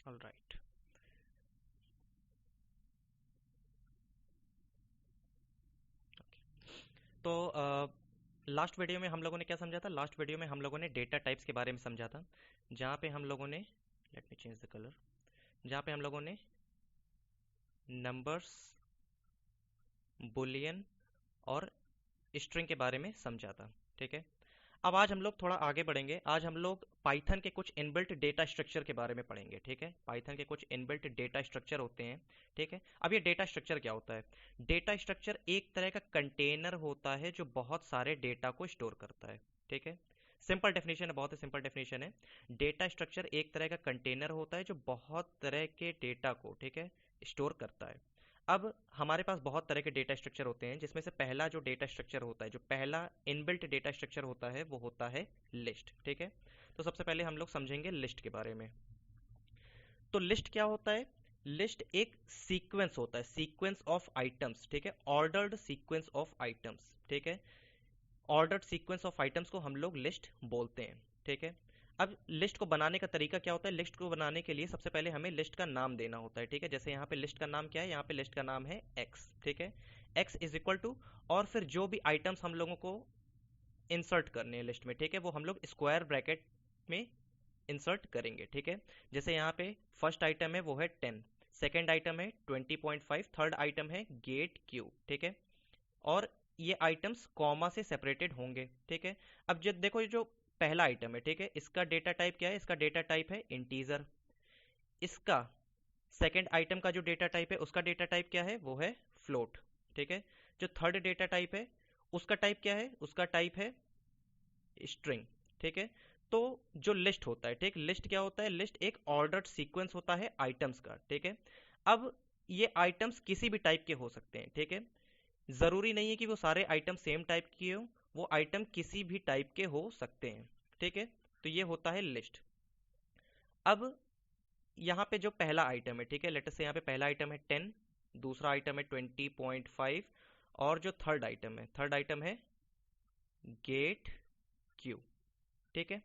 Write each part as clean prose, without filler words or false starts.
All right. तो last video में हम लोगों ने क्या समझा था? लास्ट वीडियो में हम लोगों ने डेटा टाइप्स के बारे में समझा था, जहाँ पे हम लोगों ने, let me change the colour, जहाँ पे हम लोगों ने नंबर्स, बुलियन और स्ट्रिंग के बारे में समझा था। ठीक है, अब आज हम लोग थोड़ा आगे बढ़ेंगे। आज हम लोग पाइथन के कुछ इनबिल्ट डेटा स्ट्रक्चर के बारे में पढ़ेंगे। ठीक है, पाइथन के कुछ इनबिल्ट डेटा स्ट्रक्चर होते हैं। ठीक है, अब ये डेटा स्ट्रक्चर क्या होता है? डेटा स्ट्रक्चर एक तरह का कंटेनर होता है जो बहुत सारे डेटा को स्टोर करता है। ठीक है, सिंपल डेफिनेशन है, बहुत ही सिंपल डेफिनेशन है। डेटा स्ट्रक्चर एक तरह का कंटेनर होता है जो बहुत तरह के डेटा को, ठीक है, स्टोर करता है। अब हमारे पास बहुत तरह के डेटा स्ट्रक्चर होते हैं, जिसमें से पहला जो डेटा स्ट्रक्चर होता है, जो पहला इनबिल्ट डेटा स्ट्रक्चर होता है, वो होता है लिस्ट। ठीक है, तो सबसे पहले हम लोग समझेंगे लिस्ट के बारे में। तो लिस्ट क्या होता है? लिस्ट एक सीक्वेंस होता है, सीक्वेंस ऑफ आइटम्स। ठीक है, ऑर्डर्ड सीक्वेंस ऑफ आइटम्स। ठीक है, ऑर्डर्ड सीक्वेंस ऑफ आइटम्स को हम लोग लिस्ट बोलते हैं। ठीक है, अब लिस्ट को बनाने का तरीका क्या होता है? लिस्ट को बनाने के लिए सबसे पहले हमें लिस्ट का नाम देना होता है। ठीक है, जैसे यहाँ पे लिस्ट का नाम क्या है? यहाँ पे लिस्ट का नाम है x। ठीक है, x इज इक्वल टू, और फिर जो भी आइटम्स हम लोगों को इंसर्ट करने हैं लिस्ट में, ठीक है, वो हम लोग स्क्वायर ब्रैकेट में इंसर्ट करेंगे। ठीक है, जैसे यहाँ पे फर्स्ट आइटम है वो है 10, सेकेंड आइटम है 20.5, थर्ड आइटम है गेट क्यू। ठीक है, और ये आइटम्स कॉमा से सेपरेटेड होंगे। ठीक है, अब जब देखो ये जो पहला आइटम है, ठीक है, इसका डेटा टाइप क्या है? इसका डेटा टाइप है इंटीजर। इसका सेकंड आइटम का जो डेटा टाइप है, उसका डेटा टाइप क्या है? वो है फ्लोट। ठीक है, जो थर्ड डेटा टाइप है, उसका टाइप क्या है? उसका टाइप है स्ट्रिंग। ठीक है, तो जो लिस्ट होता है, ठीक, लिस्ट क्या होता है? लिस्ट एक ऑर्डर्ड सीक्वेंस होता है आइटम्स का। ठीक है, अब ये आइटम्स किसी भी टाइप के हो सकते हैं। ठीक है, जरूरी नहीं है कि वो सारे आइटम सेम टाइप के हो, वो आइटम किसी भी टाइप के हो सकते हैं। ठीक है, तो ये होता है लिस्ट। अब यहाँ पे जो पहला आइटम है, ठीक है, लेटर से यहाँ पे पहला आइटम है 10, दूसरा आइटम है 20.5, और जो थर्ड आइटम है गेट क्यू। ठीक है,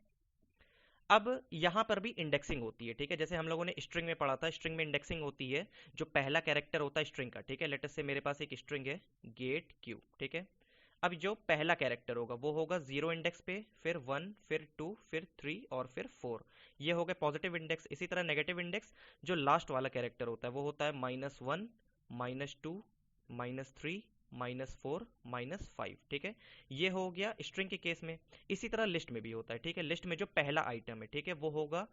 अब यहाँ पर भी इंडेक्सिंग होती है। ठीक है, जैसे हम लोगों ने स्ट्रिंग में पढ़ा था, स्ट्रिंग में इंडेक्सिंग होती है। जो पहला कैरेक्टर होता है स्ट्रिंग का, ठीक है, लेटर से मेरे पास एक स्ट्रिंग है गेट क्यू। ठीक है, अब जो पहला कैरेक्टर होगा वो होगा जीरो इंडेक्स पे, फिर वन, फिर टू, फिर थ्री और फिर फोर। ये हो गए पॉजिटिव इंडेक्स। इसी तरह नेगेटिव इंडेक्स, जो लास्ट वाला कैरेक्टर होता है वो होता है -1, -2, -3, -4, -5। ठीक है, ये हो गया स्ट्रिंग के केस में। इसी तरह लिस्ट में भी होता है। ठीक है, लिस्ट में जो पहला आइटम है, ठीक है, वो होगा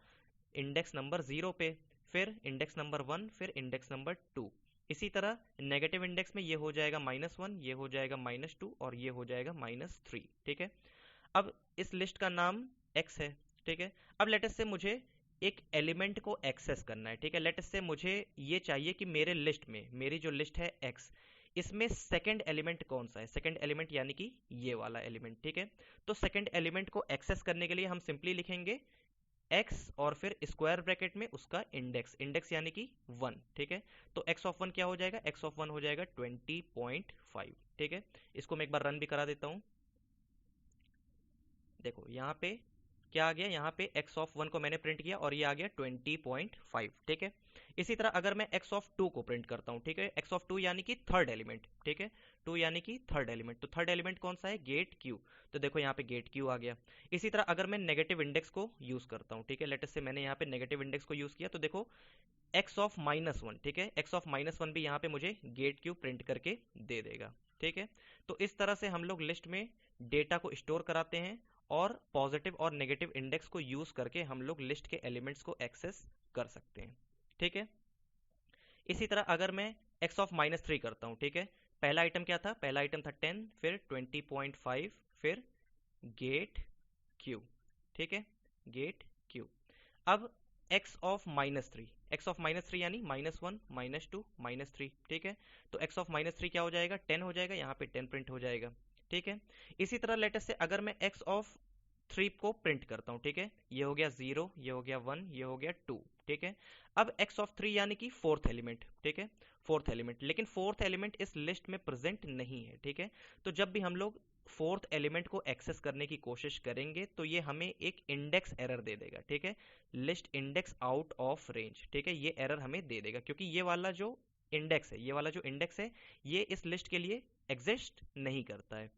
इंडेक्स नंबर 0 पे, फिर इंडेक्स नंबर 1, फिर इंडेक्स नंबर 2। इसी तरह नेगेटिव इंडेक्स में ये हो जाएगा -1, ये हो जाएगा -2 और ये हो जाएगा -3। ठीक है, अब इस लिस्ट का नाम x है। ठीक है, अब लेट अस से मुझे एक एलिमेंट को एक्सेस करना है। ठीक है, लेट अस से मुझे ये चाहिए कि मेरे लिस्ट में, मेरी जो लिस्ट है x, इसमें सेकंड एलिमेंट कौन सा है? सेकंड एलिमेंट यानी कि ये वाला एलिमेंट। ठीक है, तो सेकंड एलिमेंट को एक्सेस करने के लिए हम सिंपली लिखेंगे x और फिर स्क्वायर ब्रैकेट में उसका इंडेक्स, इंडेक्स यानी कि 1। ठीक है, तो x ऑफ 1 क्या हो जाएगा? x ऑफ 1 हो जाएगा 20.5। ठीक है, इसको मैं एक बार रन भी करा देता हूँ। देखो यहाँ पे क्या आ गया? यहाँ पे x ऑफ 1 को मैंने प्रिंट किया और ये आ गया 20.5। ठीक है, इसी तरह अगर मैं x ऑफ 2 को प्रिंट करता हूँ, ठीक है, x ऑफ 2 यानी कि थर्ड एलिमेंट। ठीक है, 2 यानी कि थर्ड एलिमेंट, तो थर्ड एलिमेंट कौन सा है? Get Q. तो देखो यहाँ पे गेट क्यू आ गया। इसी तरह अगर मैं नेगेटिव इंडेक्स को यूज करता हूँ, ठीक है, लेट अस से मैंने यहाँ पे नेगेटिव इंडेक्स को यूज किया, तो देखो x ऑफ -1, ठीक है, x ऑफ -1 भी यहाँ पे मुझे गेट क्यू प्रिंट करके दे देगा। ठीक है, तो इस तरह से हम लोग लिस्ट में डेटा को स्टोर कराते हैं, और पॉजिटिव और नेगेटिव इंडेक्स को यूज करके हम लोग लिस्ट के एलिमेंट्स को एक्सेस कर सकते हैं। ठीक है, इसी तरह अगर मैं x ऑफ -3 करता हूँ, ठीक है, पहला आइटम क्या था? पहला आइटम था 10, फिर 20.5, फिर गेट क्यू। ठीक है, गेट क्यू। अब x ऑफ -3, x ऑफ -3 यानी -1, -2, -3। ठीक है, तो x ऑफ -3 क्या हो जाएगा? 10 हो जाएगा, यहाँ पे 10 प्रिंट हो जाएगा। ठीक है, इसी तरह लेटेस्ट से अगर मैं x ऑफ 3 को प्रिंट करता हूँ, ठीक है। ये हो गया 0, ये हो गया 1, ये हो गया 2, ठीक है। अब x ऑफ 3 यानी कि फोर्थ एलिमेंट, ठीक है, फोर्थ एलिमेंट, लेकिन फोर्थ एलिमेंट इस लिस्ट में प्रेजेंट नहीं है, ठीक है। तो जब भी हम लोग फोर्थ एलिमेंट को एक्सेस करने की कोशिश करेंगे तो ये हमें एक इंडेक्स एरर दे देगा, ठीक है, list index out of range, ठीक है। ये एरर हमें दे देगा क्योंकि ये वाला जो इंडेक्स है, ये वाला जो इंडेक्स है, ये इस लिस्ट के लिए एग्जिस्ट नहीं करता है,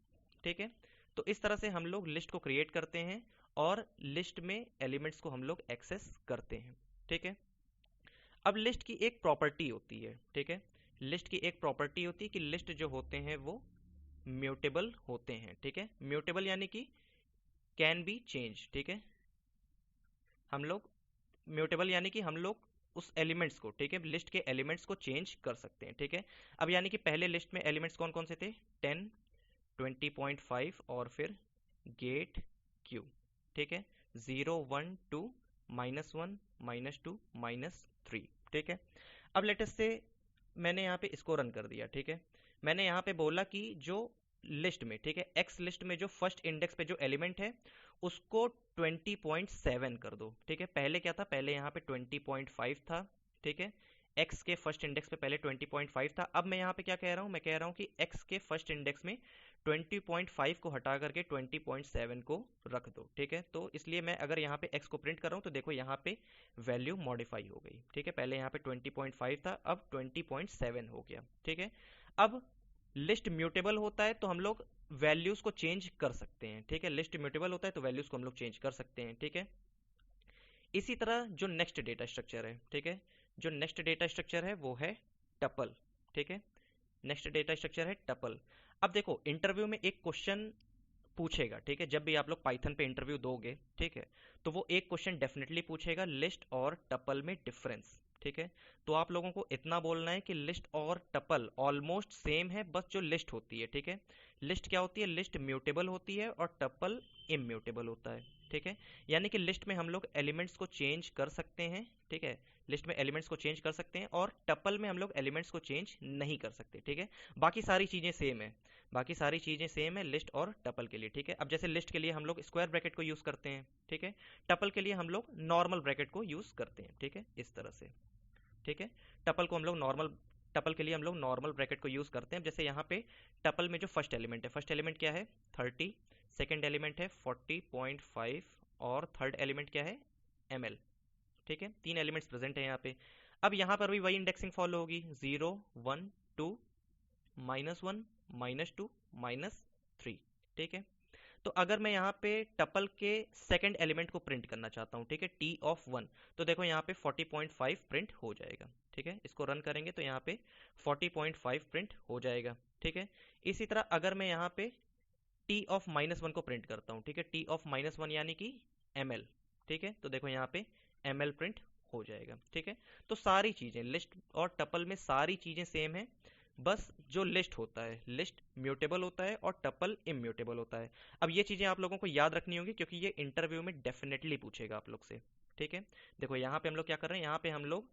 ठीक है। तो इस तरह से हम लोग लिस्ट को क्रिएट करते हैं और लिस्ट में एलिमेंट्स को हम लोग एक्सेस करते हैं, ठीक है। अब लिस्ट की एक प्रॉपर्टी होती है, ठीक है, लिस्ट की एक प्रॉपर्टी होती है कि लिस्ट जो होते हैं वो म्यूटेबल होते हैं, ठीक है। म्यूटेबल यानी कि कैन बी चेंज, ठीक है। हम लोग म्यूटेबल यानी कि हम लोग उस एलिमेंट्स को, ठीक है, लिस्ट के एलिमेंट्स को चेंज कर सकते हैं, ठीक है। अब यानी कि पहले लिस्ट में एलिमेंट्स कौन कौन से थे, 10, 20.5 और फिर गेट क्यू, ठीक है, 0, 1, 2, -1, -2, -3, ठीक है। अब लेटेस्ट से मैंने यहाँ पे इसको रन कर दिया, ठीक है। मैंने यहाँ पे बोला कि जो लिस्ट में, ठीक है, एक्स लिस्ट में जो फर्स्ट इंडेक्स पे जो एलिमेंट है उसको 20.7 कर दो, ठीक है। पहले क्या था, पहले यहाँ पे 20.5 था, ठीक है। एक्स के फर्स्ट इंडेक्स पे पहले 20.5 था। अब मैं यहाँ पे क्या कह रहा हूँ, मैं कह रहा हूँ कि एक्स के फर्स्ट इंडेक्स में 20.5 को हटा करके 20.7 को रख दो, ठीक है। तो इसलिए मैं अगर यहाँ पे x को प्रिंट कर रहा हूँ तो देखो यहाँ पे वैल्यू मॉडिफाई हो गई, ठीक है। पहले यहाँ पे 20.5 था, अब 20.7 हो गया, ठीक है। अब लिस्ट म्यूटेबल होता है तो हम लोग वैल्यूज को चेंज कर सकते हैं, ठीक है। लिस्ट म्यूटेबल होता है तो वैल्यूज को हम लोग चेंज कर सकते हैं, ठीक है। इसी तरह जो नेक्स्ट डेटा स्ट्रक्चर है, ठीक है, जो नेक्स्ट डेटा स्ट्रक्चर है वो है टपल, ठीक है। नेक्स्ट डेटा स्ट्रक्चर है टपल। अब देखो इंटरव्यू में एक क्वेश्चन पूछेगा, ठीक है, जब भी आप लोग पाइथन पे इंटरव्यू दोगे, ठीक है, तो वो एक क्वेश्चन डेफिनेटली पूछेगा लिस्ट और टपल में डिफरेंस, ठीक है। तो आप लोगों को इतना बोलना है कि लिस्ट और टपल ऑलमोस्ट सेम है, बस जो लिस्ट होती है, ठीक है, लिस्ट क्या होती है, लिस्ट म्यूटेबल होती है और टपल इम्यूटेबल होता है, ठीक है। यानी कि लिस्ट में हम लोग एलिमेंट्स को चेंज कर सकते हैं, ठीक है, लिस्ट में एलिमेंट्स को चेंज कर सकते हैं और टपल में हम लोग एलिमेंट्स को चेंज नहीं कर सकते, ठीक है। बाकी सारी चीज़ें सेम है, बाकी सारी चीज़ें सेम है लिस्ट और टपल के लिए, ठीक है। अब जैसे लिस्ट के लिए हम लोग स्क्वायर ब्रैकेट को यूज़ करते हैं, ठीक है, टपल के लिए हम लोग नॉर्मल ब्रैकेट को यूज़ करते हैं, ठीक है, इस तरह से, ठीक है। टपल को हम लोग नॉर्मल, टपल के लिए हम लोग नॉर्मल ब्रैकेट को यूज़ करते हैं। जैसे यहाँ पे टपल में जो फर्स्ट एलिमेंट है, फर्स्ट एलिमेंट क्या है 30, सेकेंड एलिमेंट है 40.5 और थर्ड एलिमेंट क्या है ml, ठीक है। तीन एलिमेंट्स प्रेजेंट है यहाँ पे। अब यहाँ पर भी वही इंडेक्सिंग फॉलो होगी, 0, 1, 2, -1, -2, -3, ठीक है। तो अगर मैं यहाँ पे टपल के सेकंड एलिमेंट को प्रिंट करना चाहता हूँ, ठीक है, t ऑफ 1, तो देखो यहाँ पे 40.5 प्रिंट हो जाएगा, ठीक है। इसको रन करेंगे तो यहाँ पे 40.5 प्रिंट हो जाएगा, ठीक है। इसी तरह अगर मैं यहाँ पे t ऑफ -1 को प्रिंट करता हूँ, ठीक है, t ऑफ -1 यानी कि ml, ठीक है, तो देखो यहाँ पे ml प्रिंट हो जाएगा, ठीक है। तो सारी चीज़ें लिस्ट और टपल में सारी चीज़ें सेम है, बस जो लिस्ट होता है, लिस्ट म्यूटेबल होता है और टपल इम्यूटेबल होता है। अब ये चीज़ें आप लोगों को याद रखनी होगी क्योंकि ये इंटरव्यू में डेफिनेटली पूछेगा आप लोग से, ठीक है। देखो यहाँ पे हम लोग क्या कर रहे हैं, यहाँ पे हम लोग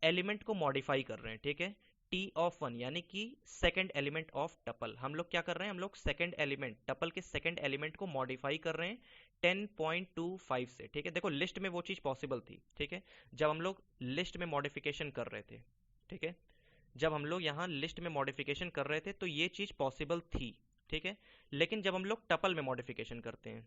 एलिमेंट को मॉडिफाई कर रहे हैं, ठीक है, t ऑफ 1 यानी कि सेकंड एलिमेंट ऑफ टपल। हम लोग क्या कर रहे हैं, हम लोग सेकंड एलिमेंट, टपल के सेकंड एलिमेंट को मॉडिफाई कर रहे हैं 10.25 से, ठीक है। देखो लिस्ट में वो चीज़ पॉसिबल थी, ठीक है, जब हम लोग लिस्ट में मॉडिफिकेशन कर रहे थे, ठीक है, जब हम लोग यहाँ लिस्ट में मॉडिफिकेशन कर रहे थे तो ये चीज़ पॉसिबल थी, ठीक है। लेकिन जब हम लोग टपल में मॉडिफिकेशन करते हैं,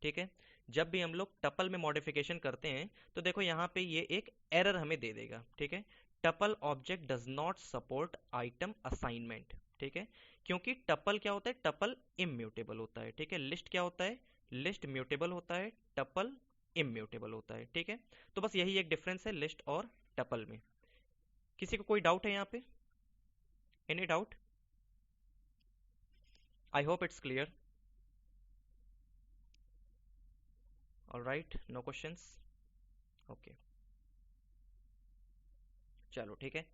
ठीक है, जब भी हम लोग टपल में मॉडिफिकेशन करते हैं तो देखो यहाँ पे ये एक एरर हमें दे देगा, ठीक है, tuple object does not support item assignment, ठीक है। क्योंकि टपल क्या होता है, टपल इम्यूटेबल होता है, ठीक है। लिस्ट क्या होता है, लिस्ट म्यूटेबल होता है, टपल इम्यूटेबल होता है, ठीक है। तो बस यही एक डिफरेंस है लिस्ट और टपल में। किसी को कोई डाउट है यहाँ पे, any doubt? I hope it's clear. Alright, no questions, okay, चलो ठीक है।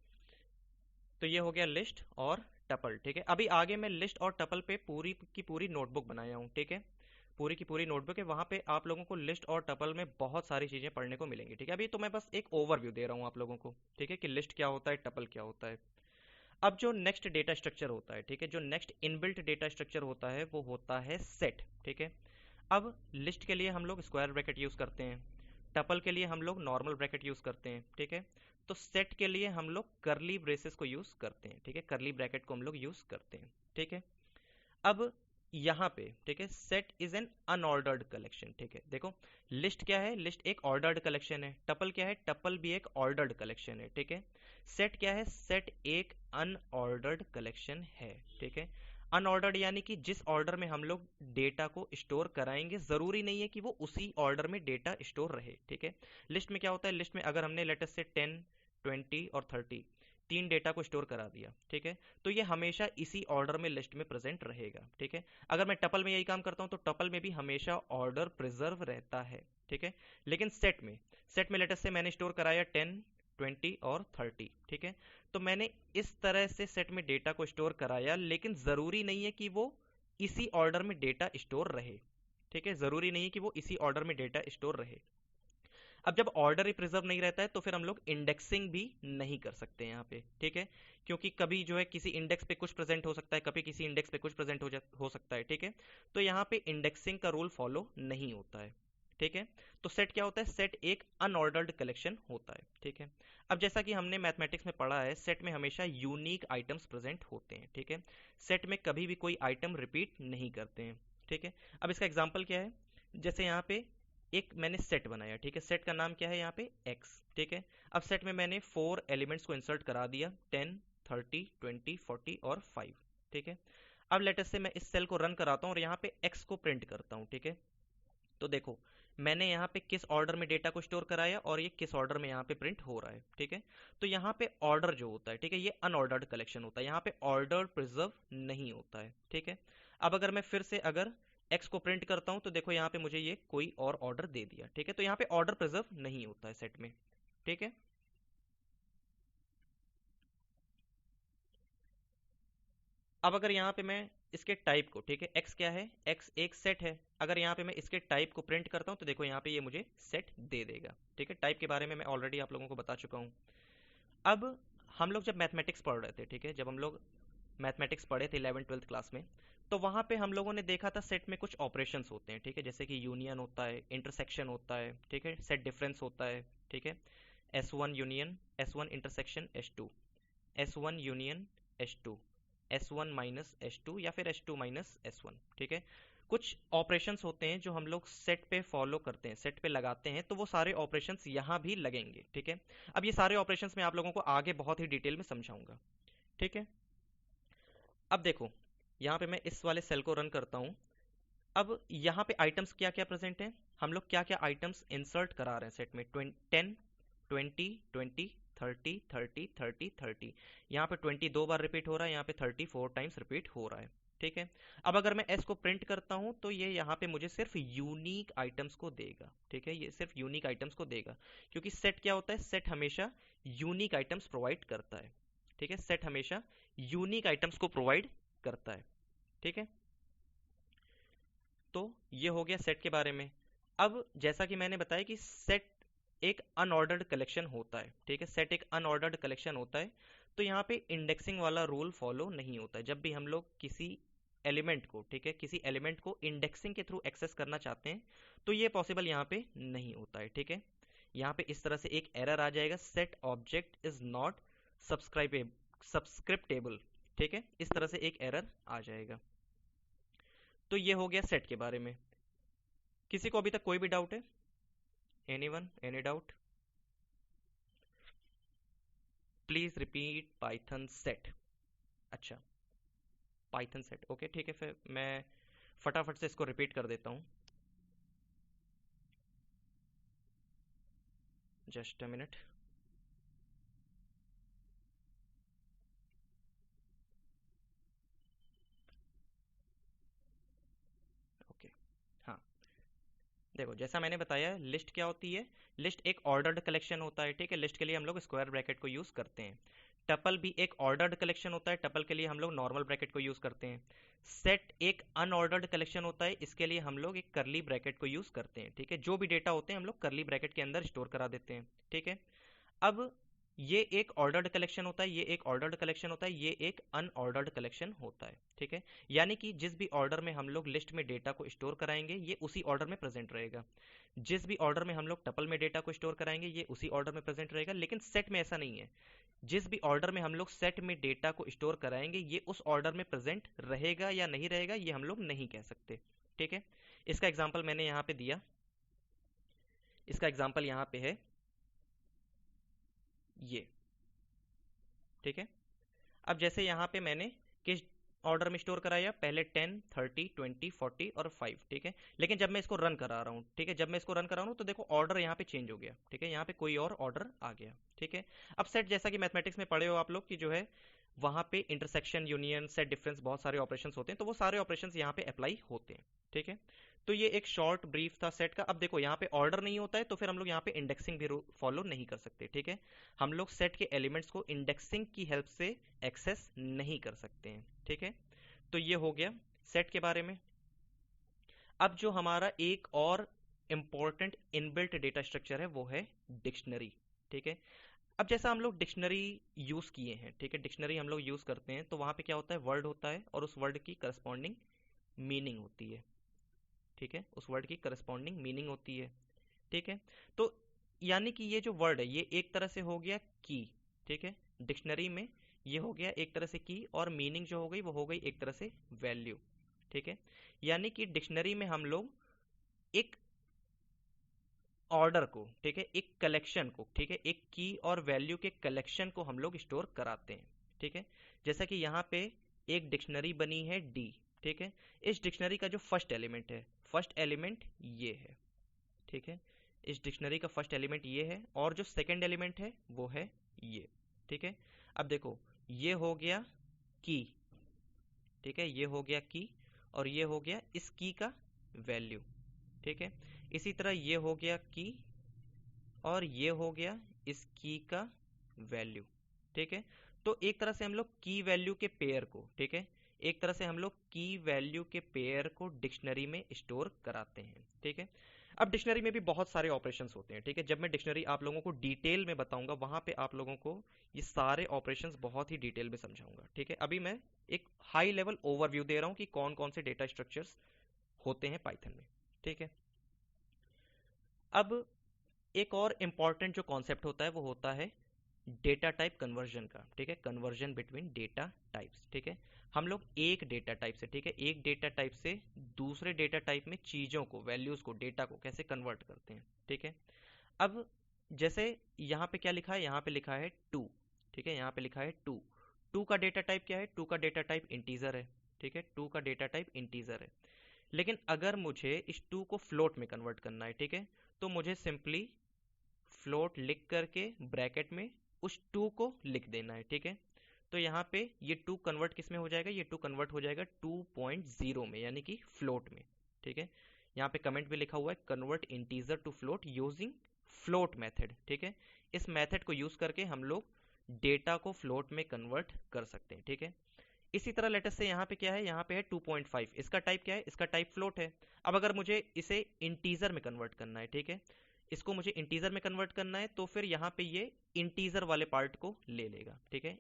तो ये हो गया लिस्ट और टपल, ठीक है। अभी आगे मैं लिस्ट और टपल पे पूरी की पूरी नोटबुक बनाया हूँ, ठीक है, पूरी की पूरी नोटबुक है, वहाँ पे आप लोगों को लिस्ट और टपल में बहुत सारी चीज़ें पढ़ने को मिलेंगी, ठीक है। अभी तो मैं बस एक ओवरव्यू दे रहा हूँ आप लोगों को, ठीक है, कि लिस्ट क्या होता है, टपल क्या होता है। अब जो नेक्स्ट डेटा स्ट्रक्चर होता है, ठीक है, जो नेक्स्ट इनबिल्ट डेटा स्ट्रक्चर होता है वो होता है सेट, ठीक है। अब लिस्ट के लिए हम लोग स्क्वायर ब्रैकेट यूज़ करते हैं, टपल के लिए हम लोग नॉर्मल ब्रैकेट यूज़ करते हैं, ठीक है। तो सेट के लिए हम लोग करली ब्रेसेस को यूज़ करते हैं, ठीक है, करली ब्रैकेट को हम लोग यूज़ करते हैं, ठीक है। अब यहाँ पे, ठीक है, set is an unordered collection, ठीक है। देखो लिस्ट क्या है, लिस्ट एक ऑर्डर्ड कलेक्शन है। टपल क्या है, टपल भी एक ऑर्डर्ड कलेक्शन है, ठीक है। सेट क्या है, सेट एक अनऑर्डर्ड कलेक्शन है, ठीक है। अनऑर्डर्ड यानी कि जिस ऑर्डर में हम लोग डेटा को स्टोर कराएंगे जरूरी नहीं है कि वो उसी ऑर्डर में डेटा स्टोर रहे, ठीक है। लिस्ट में क्या होता है, लिस्ट में अगर हमने लेटेस्ट से 10, 20 और 30 तीन डेटा को स्टोर करा दिया, ठीक है, तो ये हमेशा इसी ऑर्डर में लिस्ट में प्रेजेंट रहेगा, ठीक है। अगर मैं टपल में यही काम करता हूं तो टपल में भी हमेशा ऑर्डर प्रिजर्व रहता है, ठीक है। लेकिन सेट में लेटेस्ट से मैंने स्टोर कराया 10, 20 और 30, ठीक है। तो मैंने इस तरह से सेट में डेटा को स्टोर कराया, लेकिन जरूरी नहीं है कि वो इसी ऑर्डर में डेटा स्टोर रहे, ठीक है, जरूरी नहीं है कि वो इसी ऑर्डर में डेटा स्टोर रहे। अब जब ऑर्डर ही प्रिजर्व नहीं रहता है तो फिर हम लोग इंडेक्सिंग भी नहीं कर सकते यहाँ पे, ठीक है। क्योंकि कभी जो है किसी इंडेक्स पे कुछ प्रेजेंट हो सकता है, कभी किसी इंडेक्स पे कुछ प्रेजेंट हो सकता है, ठीक है। तो यहाँ पे इंडेक्सिंग का रूल फॉलो नहीं होता है, ठीक है। तो सेट क्या होता है, सेट एक अनऑर्डर्ड कलेक्शन होता है, ठीक है। अब जैसा कि हमने मैथमेटिक्स में पढ़ा है, सेट में हमेशा यूनिक आइटम्स प्रेजेंट होते हैं, ठीक है। सेट में कभी भी कोई आइटम रिपीट नहीं करते हैं, ठीक है। अब इसका एग्जाम्पल क्या है, जैसे यहाँ पे एक मैंने सेट बनाया, ठीक है, सेट का नाम क्या है यहाँ पे x, ठीक है। अब सेट में मैंने 4 एलिमेंट्स को इंसर्ट करा दिया, 10, 30, 20, 40 और 5, ठीक है। अब लेटेस्ट से मैं इस सेल को रन कराता हूँ और यहाँ पे x को प्रिंट करता हूँ, ठीक है। तो देखो मैंने यहाँ पे किस ऑर्डर में डेटा को स्टोर कराया और ये किस ऑर्डर में यहाँ पे प्रिंट हो रहा है, ठीक है। तो यहाँ पे ऑर्डर जो होता है, ठीक है, ये अनऑर्डर्ड कलेक्शन होता है, यहाँ पे ऑर्डर प्रिजर्व नहीं होता है, ठीक है। अब अगर मैं फिर से अगर x को प्रिंट करता हूँ तो देखो यहाँ पे मुझे ये कोई और ऑर्डर दे दिया, ठीक है। तो यहाँ पे ऑर्डर प्रिजर्व नहीं होता है सेट में, ठीक है। अब अगर यहाँ पे मैं इसके टाइप को, ठीक है, x क्या है, x एक सेट है, अगर यहाँ पे मैं इसके टाइप को प्रिंट करता हूँ तो देखो यहाँ पे ये मुझे सेट दे देगा, ठीक है। टाइप के बारे में मैं ऑलरेडी आप लोगों को बता चुका हूँ। अब हम लोग जब मैथमेटिक्स पढ़ रहे थे, ठीक है, जब हम लोग मैथमेटिक्स पढ़े थे 11 12th क्लास में, तो वहाँ पे हम लोगों ने देखा था सेट में कुछ ऑपरेशंस होते हैं, ठीक है, जैसे कि यूनियन होता है, इंटरसेक्शन होता है, ठीक है, सेट डिफरेंस होता है, ठीक है, S1 union, S1 intersection S2, S1 union S2, S1 minus S2 या फिर S2 माइनस S1, ठीक है। कुछ ऑपरेशंस होते हैं जो हम लोग सेट पे फॉलो करते हैं, सेट पे लगाते हैं, तो वो सारे ऑपरेशंस यहाँ भी लगेंगे, ठीक है। अब ये सारे ऑपरेशंस मैं आप लोगों को आगे बहुत ही डिटेल में समझाऊंगा, ठीक है। अब देखो यहाँ पे मैं इस वाले सेल को रन करता हूँ। अब यहाँ पे आइटम्स क्या क्या प्रेजेंट हैं, हम लोग क्या क्या आइटम्स इंसर्ट करा रहे हैं सेट में, 10, 20, 20, 30, 30, 30, 30, यहाँ पे 20 दो बार रिपीट हो रहा है, यहाँ पे 30 4 टाइम्स रिपीट हो रहा है, ठीक है। अब अगर मैं s को प्रिंट करता हूँ तो ये यहाँ पे मुझे सिर्फ यूनिक आइटम्स को देगा, ठीक है, ये सिर्फ यूनिक आइटम्स को देगा, क्योंकि सेट क्या होता है, सेट हमेशा यूनिक आइटम्स प्रोवाइड करता है, ठीक है, सेट हमेशा यूनिक आइटम्स को प्रोवाइड करता है, ठीक है। तो ये हो गया सेट के बारे में। अब जैसा कि मैंने बताया कि सेट एक अनऑर्डर्ड कलेक्शन होता है, ठीक है, सेट एक अनऑर्डर्ड कलेक्शन होता है, तो यहाँ पे इंडेक्सिंग वाला रूल फॉलो नहीं होता है। जब भी हम लोग किसी एलिमेंट को, ठीक है, किसी एलिमेंट को इंडेक्सिंग के थ्रू एक्सेस करना चाहते हैं तो ये पॉसिबल यहाँ पे नहीं होता है, ठीक है। यहाँ पे इस तरह से एक एरर आ जाएगा, सेट ऑब्जेक्ट इज नॉट सब्सक्रिप्टेबल, ठीक है, इस तरह से एक एरर आ जाएगा। तो ये हो गया सेट के बारे में। किसी को अभी तक कोई भी डाउट है, anyone, any doubt? Please repeat Python set. अच्छा, पाइथन सेट, ओके, ठीक है, फिर मैं फटाफट से इसको रिपीट कर देता हूँ, जस्ट अ मिनट। ओके, हाँ, देखो जैसा मैंने बताया लिस्ट क्या होती है, लिस्ट एक ऑर्डर्ड कलेक्शन होता है, ठीक है, लिस्ट के लिए हम लोग स्क्वायर ब्रैकेट को यूज करते हैं। टपल भी एक ऑर्डर्ड कलेक्शन होता है, टपल के लिए हम लोग नॉर्मल ब्रैकेट को यूज करते हैं। सेट एक अनऑर्डर्ड कलेक्शन होता है, इसके लिए हम लोग एक करली ब्रैकेट को यूज करते हैं, ठीक है, जो भी डेटा होते हैं हम लोग करली ब्रैकेट के अंदर स्टोर करा देते हैं, ठीक है। अब ये एक ऑर्डर्ड कलेक्शन होता है, ये एक ऑर्डर्ड कलेक्शन होता है, ये एक अनऑर्डर्ड कलेक्शन होता है। ठीक है, यानी कि जिस भी ऑर्डर में हम लोग लिस्ट में डेटा को स्टोर कराएंगे ये उसी ऑर्डर में प्रेजेंट रहेगा। जिस भी ऑर्डर में हम लोग टपल में डेटा को स्टोर कराएंगे ये उसी ऑर्डर में प्रेजेंट रहेगा। लेकिन सेट में ऐसा नहीं है, जिस भी ऑर्डर में हम लोग सेट में डेटा को स्टोर कराएंगे ये उस ऑर्डर में प्रेजेंट रहेगा या नहीं रहेगा ये हम लोग नहीं कह सकते। ठीक है, इसका एग्जाम्पल मैंने यहाँ पे दिया, इसका एग्जाम्पल यहाँ पे है ये। ठीक है, अब जैसे यहाँ पे मैंने किस ऑर्डर में स्टोर कराया, पहले 10, 30, 20, 40 और 5। ठीक है, लेकिन जब मैं इसको रन करा रहा हूँ, ठीक है, जब मैं इसको रन करा रहा हूँ तो देखो ऑर्डर यहाँ पे चेंज हो गया। ठीक है, यहाँ पे कोई और ऑर्डर आ गया। ठीक है, अब सेट जैसा कि मैथमेटिक्स में पढ़े हो आप लोग कि जो है वहाँ पे इंटरसेक्शन, यूनियन, सेट डिफरेंस बहुत सारे ऑपरेशंस होते हैं, तो वो सारे ऑपरेशंस यहाँ पे अप्लाई होते हैं। ठीक है, तो ये एक शॉर्ट ब्रीफ था सेट का। अब देखो यहाँ पे ऑर्डर नहीं होता है तो फिर हम लोग यहाँ पे इंडेक्सिंग भी फॉलो नहीं कर सकते। ठीक है, हम लोग सेट के एलिमेंट्स को इंडेक्सिंग की हेल्प से एक्सेस नहीं कर सकते हैं। ठीक है, तो ये हो गया सेट के बारे में। अब जो हमारा एक और इंपॉर्टेंट इनबिल्ट डेटा स्ट्रक्चर है वो है डिक्शनरी। ठीक है, अब जैसा हम लोग डिक्शनरी यूज किए हैं, ठीक है, डिक्शनरी हम लोग यूज करते हैं तो वहां पे क्या होता है, वर्ड होता है और उस वर्ड की करस्पॉन्डिंग मीनिंग होती है। ठीक है, उस वर्ड की करस्पॉन्डिंग मीनिंग होती है। ठीक है, तो यानी कि ये जो वर्ड है ये एक तरह से हो गया की। ठीक है, डिक्शनरी में ये हो गया एक तरह से की, और मीनिंग जो हो गई वो हो गई एक तरह से वैल्यू। ठीक है, यानी कि डिक्शनरी में हम लोग एक ऑर्डर को, ठीक है, एक कलेक्शन को, ठीक है, एक की और वैल्यू के कलेक्शन को हम लोग स्टोर कराते हैं। ठीक है, जैसा कि यहाँ पे एक डिक्शनरी बनी है डी। ठीक है, इस डिक्शनरी का जो फर्स्ट एलिमेंट है, फर्स्ट एलिमेंट ये है। ठीक है, इस डिक्शनरी का फर्स्ट एलिमेंट ये है और जो सेकंड एलिमेंट है वो है ये। ठीक है, अब देखो ये हो गया की। ठीक है, ये हो गया की और ये हो गया इस की का वैल्यू। ठीक है, इसी तरह ये हो गया की और ये हो गया इस की का वैल्यू। ठीक है, तो एक तरह से हम लोग की वैल्यू के पेयर को, ठीक है, एक तरह से हम लोग की वैल्यू के पेयर को डिक्शनरी में स्टोर कराते हैं। ठीक है, अब डिक्शनरी में भी बहुत सारे ऑपरेशंस होते हैं। ठीक है, जब मैं डिक्शनरी आप लोगों को डिटेल में बताऊंगा वहां पे आप लोगों को ये सारे ऑपरेशंस बहुत ही डिटेल में समझाऊंगा। ठीक है, अभी मैं एक हाई लेवल ओवरव्यू दे रहा हूं कि कौन कौन से डेटा स्ट्रक्चर्स होते हैं पाइथन में। ठीक है, अब एक और इम्पॉर्टेंट जो कॉन्सेप्ट होता है वो होता है डेटा टाइप कन्वर्जन का। ठीक है, कन्वर्जन बिटवीन डेटा टाइप्स। ठीक है, हम लोग एक डेटा टाइप से, ठीक है, एक डेटा टाइप से दूसरे डेटा टाइप में चीजों को, वैल्यूज को, डेटा को कैसे कन्वर्ट करते हैं। ठीक है, अब जैसे यहाँ पे क्या लिखा है, यहाँ पे लिखा है टू। ठीक है, यहाँ पे लिखा है टू। टू का डेटा टाइप क्या है, टू का डेटा टाइप इंटीजर है। ठीक है, टू का डेटा टाइप इंटीजर है। लेकिन अगर मुझे इस टू को फ्लोट में कन्वर्ट करना है, ठीक है, तो मुझे सिंपली फ्लोट लिख करके ब्रैकेट में उस टू को लिख देना है। ठीक है, तो यहाँ पे ये टू कन्वर्ट किस में हो जाएगा, ये टू कन्वर्ट हो जाएगा 2.0 में, यानी कि फ्लोट में। ठीक है, यहाँ पे कमेंट भी लिखा हुआ है convert integer to float using float method. ठीक है, इस मेथड को यूज करके हम लोग डेटा को फ्लोट में कन्वर्ट कर सकते हैं। ठीक है, इसी तरह लेटेस्ट से यहाँ पे क्या है, यहाँ पे है 2.5, इसका टाइप क्या है, इसका टाइप फ्लोट है। अब अगर मुझे इसे इंटीजर में कन्वर्ट करना है, ठीक है, इसको मुझे इंटीजर में कन्वर्ट करना है तो फिर यहाँ पे ये इंटीजर वाले पार्ट को ले लेगा। ठीक है,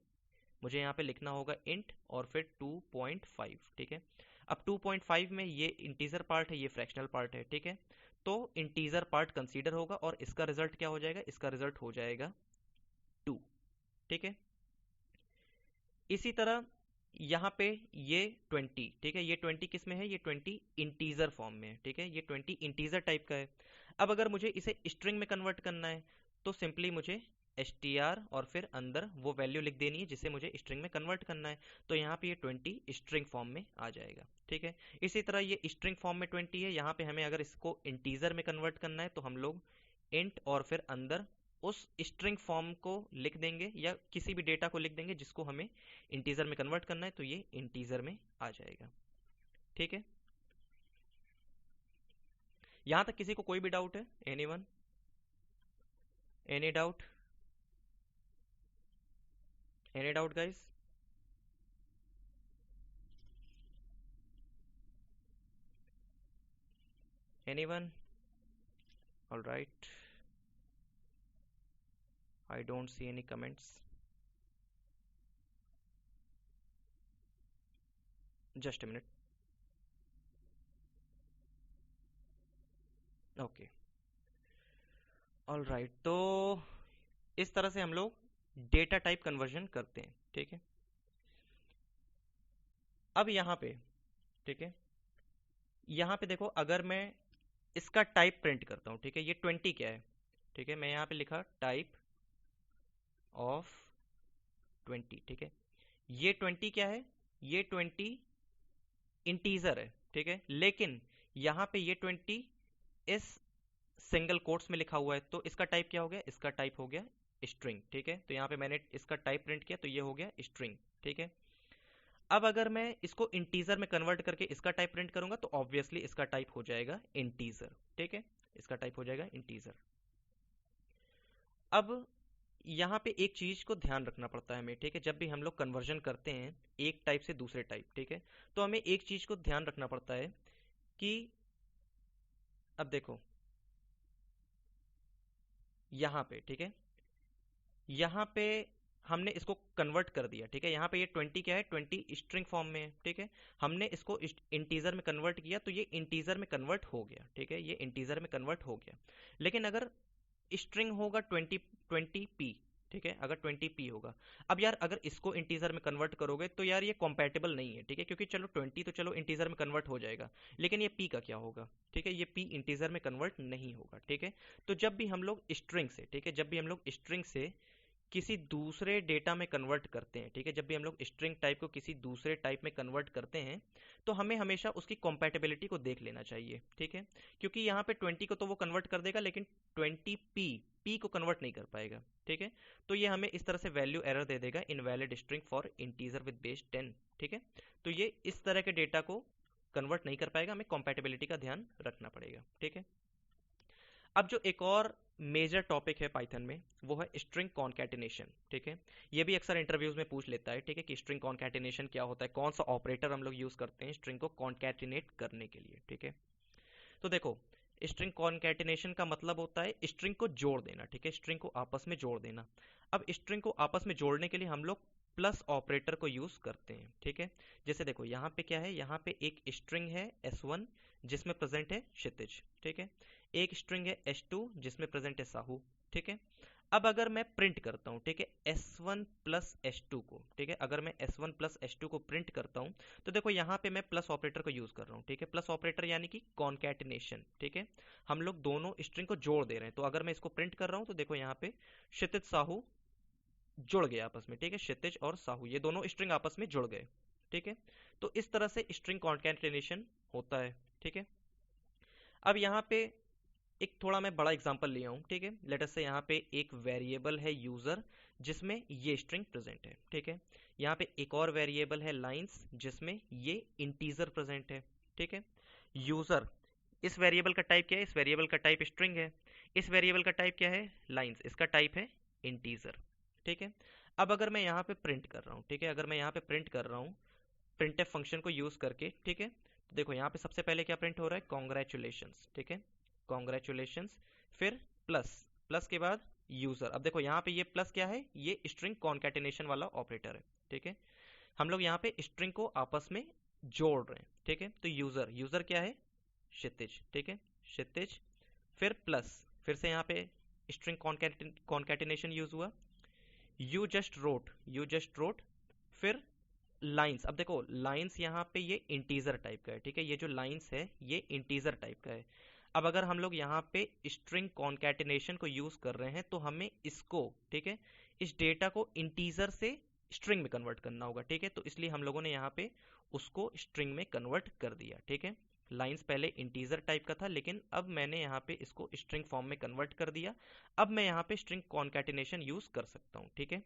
मुझे यहाँ पे लिखना होगा इंट और फिर 2.5। ठीक है, अब 2.5 में ये इंटीजर पार्ट है, ये फ्रैक्शनल पार्ट है। ठीक है, तो इंटीजर पार्ट कंसीडर होगा और इसका रिजल्ट क्या हो जाएगा, इसका रिजल्ट हो जाएगा 2। ठीक है, इसी तरह यहाँ पे ये 20, ठीक है, ये 20 किस में है, ये 20 इंटीजर फॉर्म में है। ठीक है, ये 20 इंटीजर टाइप का है। अब अगर मुझे इसे स्ट्रिंग में कन्वर्ट करना है तो सिंपली मुझे str और फिर अंदर वो वैल्यू लिख देनी है जिसे मुझे स्ट्रिंग में कन्वर्ट करना है, तो यहाँ पे ये 20 स्ट्रिंग फॉर्म में आ जाएगा। ठीक है, इसी तरह ये स्ट्रिंग फॉर्म में 20 है, यहाँ पे हमें अगर इसको इंटीजर में कन्वर्ट करना है तो हम लोग इंट और फिर अंदर उस स्ट्रिंग फॉर्म को लिख देंगे या किसी भी डेटा को लिख देंगे जिसको हमें इंटीजर में कन्वर्ट करना है, तो ये इंटीजर में आ जाएगा। ठीक है, यहां तक किसी को कोई भी डाउट है, anyone, any doubt, any doubt guys? Anyone? Alright, I don't see any comments. Just a minute. Okay. All right. तो इस तरह से हम लोग डेटा टाइप कन्वर्जन करते हैं. ठीक है. अब यहाँ पे, ठीक है, यहाँ पे देखो, अगर मैं इसका टाइप प्रिंट करता हूँ, ठीक है, ये 20 क्या है, ठीक है, मैं यहाँ पे लिखा टाइप ऑफ 20. ठीक है. ये 20 क्या है, ये 20 इंटीजर है. ठीक है. लेकिन यहाँ पे ये 20 इस सिंगल कोट्स में लिखा हुआ है, तो इसका टाइप क्या हो गया, इसका टाइप हो गया स्ट्रिंग. ठीक है. तो यहाँ पे मैंने इसका टाइप प्रिंट किया, तो ये हो गया स्ट्रिंग. ठीक है. अब अगर मैं इसको इंटीजर में कन्वर्ट करके इसका टाइप प्रिंट करूंगा, तो ऑब्वियसली इसका टाइप हो जाएगा इंटीजर. ठीक है. इसका टाइप हो जाएगा इंटीजर. अब यहाँ पे एक चीज को ध्यान रखना पड़ता है हमें. ठीक है. जब भी हम लोग कन्वर्जन करते हैं एक टाइप से दूसरे टाइप, ठीक है, तो हमें एक चीज को ध्यान रखना पड़ता है कि अब देखो यहाँ पे, ठीक है, यहाँ पे हमने इसको कन्वर्ट कर दिया. ठीक है. यहाँ पे ये 20 क्या है, 20 स्ट्रिंग फॉर्म में है. ठीक है. हमने इसको इंटीजर में कन्वर्ट किया, तो ये इंटीजर में कन्वर्ट हो गया. ठीक है. ये इंटीजर में कन्वर्ट हो गया. लेकिन अगर स्ट्रिंग होगा 20p, ठीक है, अगर 20p होगा, अब यार अगर इसको इंटीजर में कन्वर्ट करोगे तो यार ये कॉम्पैटिबल नहीं है. ठीक है. क्योंकि चलो 20 तो चलो इंटीजर में कन्वर्ट हो जाएगा, लेकिन ये p का क्या होगा. ठीक है. ये p इंटीजर में कन्वर्ट नहीं होगा. ठीक है. तो जब भी हम लोग स्ट्रिंग से, ठीक है, जब भी हम लोग स्ट्रिंग से किसी दूसरे डेटा में कन्वर्ट करते हैं, ठीक है, जब भी हम लोग स्ट्रिंग टाइप को किसी दूसरे टाइप में कन्वर्ट करते हैं, तो हमें हमेशा उसकी कॉम्पैटिबिलिटी को देख लेना चाहिए. ठीक है. क्योंकि यहाँ पे 20 को तो वो कन्वर्ट कर देगा, लेकिन 20p को कन्वर्ट नहीं कर पाएगा. ठीक है. तो ये हमें इस तरह से वैल्यू एरर दे देगा, invalid string for integer with base 10. ठीक है. तो ये इस तरह के डेटा को कन्वर्ट नहीं कर पाएगा, हमें कॉम्पैटिबिलिटी का ध्यान रखना पड़ेगा. ठीक है. अब जो एक और मेजर टॉपिक है पाइथन में, वो है स्ट्रिंग कॉन्कैटिनेशन. ठीक है. ये भी अक्सर इंटरव्यूज में पूछ लेता है. ठीक है, कि स्ट्रिंग कॉन्कैटिनेशन क्या होता है, कौन सा ऑपरेटर हम लोग यूज करते हैं स्ट्रिंग को कॉन्कैटिनेट करने के लिए. ठीक है. तो देखो, स्ट्रिंग कॉन्कैटिनेशन का मतलब होता है स्ट्रिंग को जोड़ देना. ठीक है. स्ट्रिंग को आपस में जोड़ देना. अब स्ट्रिंग को आपस में जोड़ने के लिए हम लोग प्लस ऑपरेटर को यूज करते हैं. ठीक है. जैसे देखो यहाँ पे क्या है, यहाँ पे एक स्ट्रिंग है s1 जिसमें प्रेजेंट है क्षितिज. ठीक है. एक स्ट्रिंग है s2 जिसमें प्रेजेंट है साहू. ठीक है. अब अगर मैं प्रिंट करता हूँ, ठीक है, s1 प्लस s2 को, ठीक है, अगर मैं s1 प्लस s2 को प्रिंट करता हूँ, तो देखो यहाँ पे मैं प्लस ऑपरेटर को यूज कर रहा हूँ. ठीक है. प्लस ऑपरेटर यानी कि कॉन्कैटिनेशन. ठीक है. हम लोग दोनों स्ट्रिंग को जोड़ दे रहे हैं. तो अगर मैं इसको प्रिंट कर रहा हूँ, तो देखो यहाँ पे क्षितिज साहू जुड़ गए आपस में. ठीक है. क्षितिज और साहू ये दोनों स्ट्रिंग आपस में जुड़ गए. ठीक है. तो इस तरह से स्ट्रिंग कॉन्कैटिनेशन होता है. ठीक है. अब यहाँ पे एक थोड़ा मैं बड़ा एग्जांपल लिया हूँ. ठीक है. लेट अस से यहाँ पे एक वेरिएबल है यूजर जिसमें ये स्ट्रिंग प्रेजेंट है. ठीक है. यहाँ पे एक और वेरिएबल है लाइंस जिसमें ये इंटीजर प्रेजेंट है. ठीक है. यूजर, इस वेरिएबल का टाइप क्या है, इस वेरिएबल का टाइप स्ट्रिंग है. इस वेरिएबल का टाइप क्या है, लाइंस, इसका टाइप है इंटीजर. ठीक है. अब अगर मैं यहाँ पे प्रिंट कर रहा हूँ, ठीक है, अगर मैं यहाँ पे प्रिंट कर रहा हूँ प्रिंटफ फंक्शन को यूज करके, ठीक है, तो देखो यहाँ पे सबसे पहले क्या प्रिंट हो रहा है, कॉन्ग्रेचुलेशंस. ठीक है. कॉन्ग्रेचुलेशंस. फिर प्लस, प्लस के बाद यूजर. अब देखो यहाँ पे ये प्लस क्या है, ये स्ट्रिंग कॉन्कैटिनेशन वाला ऑपरेटर है. ठीक है. हम लोग यहाँ पे स्ट्रिंग को आपस में जोड़ रहे हैं. ठीक है. तो यूजर, यूजर क्या है, क्षितिज. ठीक है. क्षितिज. फिर प्लस, फिर से यहाँ पे स्ट्रिंग कॉन्कैटिनेशन यूज हुआ. You just road, you just road. फिर लाइंस. अब देखो लाइंस यहाँ पे ये इंटीजर टाइप का है. ठीक है. ये जो लाइंस है ये इंटीजर टाइप का है. अब अगर हम लोग यहाँ पे स्ट्रिंग कॉन्कैटिनेशन को यूज कर रहे हैं, तो हमें इसको, ठीक है, इस डेटा को इंटीजर से स्ट्रिंग में कन्वर्ट करना होगा. ठीक है. तो इसलिए हम लोगों ने यहाँ पे उसको स्ट्रिंग में कन्वर्ट कर दिया. ठीक है. लाइंस पहले इंटीजर टाइप का था, लेकिन अब मैंने यहाँ पे इसको स्ट्रिंग फॉर्म में कन्वर्ट कर दिया. अब मैं यहाँ पे स्ट्रिंग कॉन्कैटिनेशन यूज कर सकता हूँ. ठीक है.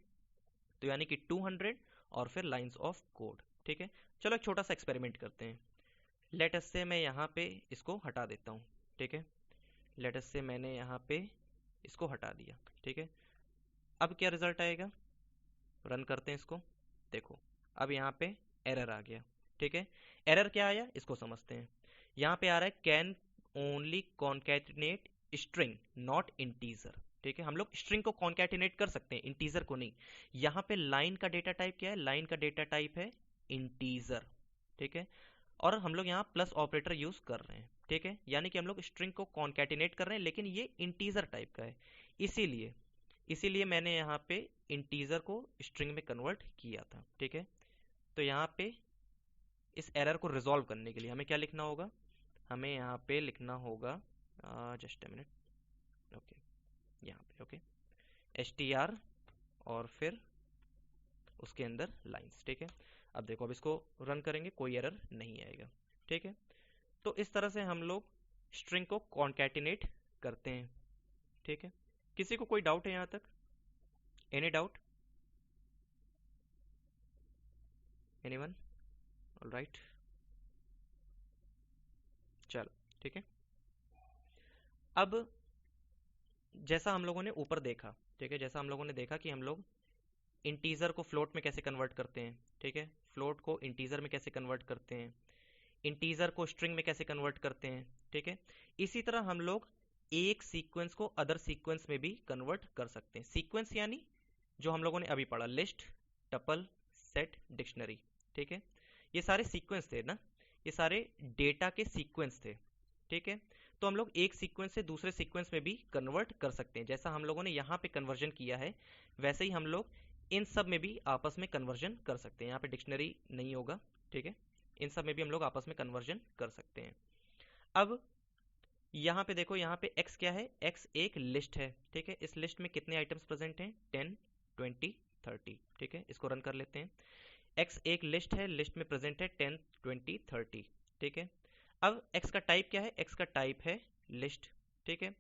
तो यानी कि 200 और फिर लाइंस ऑफ कोड. ठीक है. चलो एक छोटा सा एक्सपेरिमेंट करते हैं. लेट अस से मैं यहाँ पे इसको हटा देता हूँ. ठीक है. लेट अस से मैंने यहाँ पे इसको हटा दिया. ठीक है. अब क्या रिजल्ट आएगा, रन करते हैं इसको. देखो अब यहाँ पे एरर आ गया. ठीक है. एरर क्या आया इसको समझते हैं. यहाँ पे आ रहा है can only concatenate string not integer. ठीक है, हम लोग स्ट्रिंग को कॉन्कैटिनेट कर सकते हैं, इंटीजर को नहीं। यहाँ पे लाइन का डेटा टाइप क्या है? लाइन का डेटा टाइप है इंटीजर, ठीक है। और हम लोग यहाँ प्लस ऑपरेटर यूज कर रहे हैं, ठीक है, यानी कि हम लोग स्ट्रिंग को कॉन्कैटिनेट कर रहे हैं, लेकिन ये इंटीजर टाइप का है। इसीलिए इसीलिए मैंने यहाँ पे इंटीजर को स्ट्रिंग में कन्वर्ट किया था, ठीक है। तो यहाँ पे इस एरर को रिजॉल्व करने के लिए हमें क्या लिखना होगा? हमें यहाँ पे लिखना होगा, जस्ट अ मिनट, ओके, यहाँ पे ओके, str और फिर उसके अंदर लाइंस, ठीक है। अब देखो, अब इसको रन करेंगे, कोई एरर नहीं आएगा, ठीक है। तो इस तरह से हम लोग स्ट्रिंग को कॉन्कैटिनेट करते हैं, ठीक है। किसी को कोई डाउट है यहाँ तक? Any doubt? एनीवन? ऑलराइट, चलो, ठीक है। अब जैसा हम लोगों ने ऊपर देखा, ठीक है, जैसा हम लोगों ने देखा कि हम लोग इंटीजर को फ्लोट में कैसे कन्वर्ट करते हैं, ठीक है, फ्लोट को इंटीजर में कैसे कन्वर्ट करते हैं, इंटीजर को स्ट्रिंग में कैसे कन्वर्ट करते हैं, ठीक है। इसी तरह हम लोग एक सीक्वेंस को अदर सीक्वेंस में भी कन्वर्ट कर सकते हैं। सीक्वेंस यानी जो हम लोगों ने अभी पढ़ा, लिस्ट, टपल, सेट, डिक्शनरी, ठीक है, ये सारे सीक्वेंस थे ना, ये सारे डेटा के सीक्वेंस थे, ठीक है। तो हम लोग एक सीक्वेंस से दूसरे सीक्वेंस में भी कन्वर्ट कर सकते हैं। जैसा हम लोगों ने यहाँ पे कन्वर्जन किया है, वैसे ही हम लोग इन सब में भी आपस में कन्वर्जन कर सकते हैं। यहाँ पे डिक्शनरी नहीं होगा, ठीक है, इन सब में भी हम लोग आपस में कन्वर्जन कर सकते हैं। अब यहाँ पे देखो, यहाँ पे x क्या है? x एक लिस्ट है, ठीक है। इस लिस्ट में कितने आइटम्स प्रेजेंट हैं? 10, 20, 30, ठीक है। इसको रन कर लेते हैं। x एक लिस्ट है, लिस्ट में प्रेजेंट है 10, 20, 30, ठीक है। अब x का टाइप क्या है? x का टाइप है लिस्ट, ठीक है।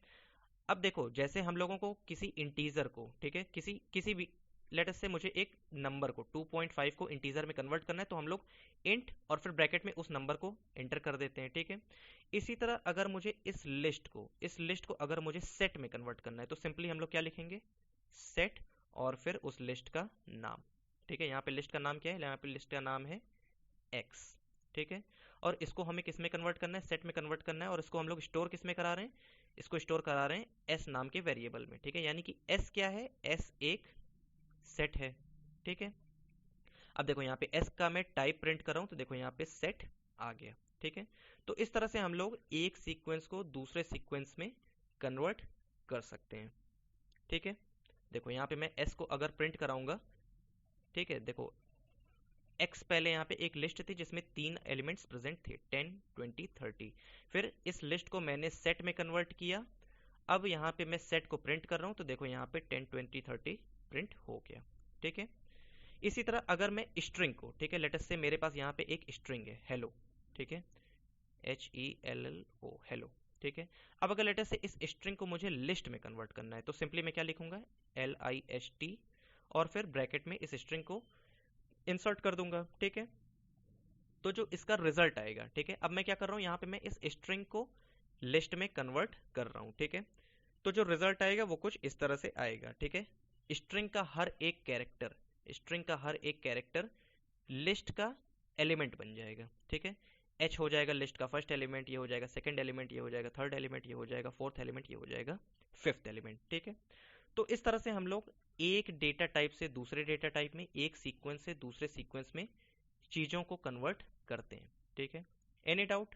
अब देखो, जैसे हम लोगों को किसी इंटीजर को, ठीक है, किसी भी, लेट अस से मुझे एक नंबर को 2.5 को इंटीजर में कन्वर्ट करना है, तो हम लोग इंट और फिर ब्रैकेट में उस नंबर को एंटर कर देते हैं, ठीक है। इसी तरह अगर मुझे इस लिस्ट को अगर मुझे सेट में कन्वर्ट करना है, तो सिंपली हम लोग क्या लिखेंगे? सेट और फिर उस लिस्ट का नाम, ठीक है। यहाँ पे लिस्ट का नाम क्या है? यहाँ पे लिस्ट का नाम है x, ठीक है। और इसको हमें किस में कन्वर्ट करना है? सेट में कन्वर्ट करना है। और इसको हम लोग स्टोर किस में करा रहे हैं? इसको स्टोर करा रहे हैं s नाम के वेरिएबल में, ठीक है। यानी कि s क्या है? s एक सेट है, ठीक है। अब देखो, यहाँ पे s का मैं टाइप प्रिंट कर रहा हूँ, तो देखो यहाँ पे सेट आ गया, ठीक है। तो इस तरह से हम लोग एक सीक्वेंस को दूसरे सीक्वेंस में कन्वर्ट कर सकते हैं, ठीक है। देखो यहाँ पे मैं s को अगर प्रिंट कराऊंगा, ठीक है, देखो x पहले यहाँ पे एक लिस्ट थी जिसमें 3 एलिमेंट्स प्रेजेंट थे, 10, 20, 30। फिर इस लिस्ट को मैंने सेट में कन्वर्ट किया। अब यहाँ पे मैं सेट को प्रिंट कर रहा हूँ, तो देखो यहाँ पे 10, 20, 30 प्रिंट हो गया, ठीक है। इसी तरह अगर मैं स्ट्रिंग को, ठीक है, लेट अस से मेरे पास यहाँ पे एक स्ट्रिंग है हेलो, ठीक है, HELLO, हेलो, ठीक है। अब अगर लेट अस से इस स्ट्रिंग को मुझे लिस्ट में कन्वर्ट करना है, तो सिंपली मैं क्या लिखूंगा? LIST और फिर ब्रैकेट में इस स्ट्रिंग को इंसर्ट कर दूंगा, ठीक है। तो जो इसका रिजल्ट आएगा, ठीक है, अब मैं क्या कर रहा हूँ, यहाँ पे मैं इस स्ट्रिंग को लिस्ट में कन्वर्ट कर रहा हूँ, ठीक है। तो जो रिजल्ट आएगा वो कुछ इस तरह से आएगा, ठीक है। स्ट्रिंग का हर एक कैरेक्टर लिस्ट का एलिमेंट बन जाएगा, ठीक है। h हो जाएगा लिस्ट का फर्स्ट एलिमेंट, ये हो जाएगा सेकंड एलिमेंट, ये हो जाएगा थर्ड एलिमेंट, ये हो जाएगा फोर्थ एलिमेंट, ये हो जाएगा फिफ्थ एलिमेंट, ठीक है। तो इस तरह से हम लोग एक डेटा टाइप से दूसरे डेटा टाइप में, एक सीक्वेंस से दूसरे सीक्वेंस में चीजों को कन्वर्ट करते हैं, ठीक है। Any doubt?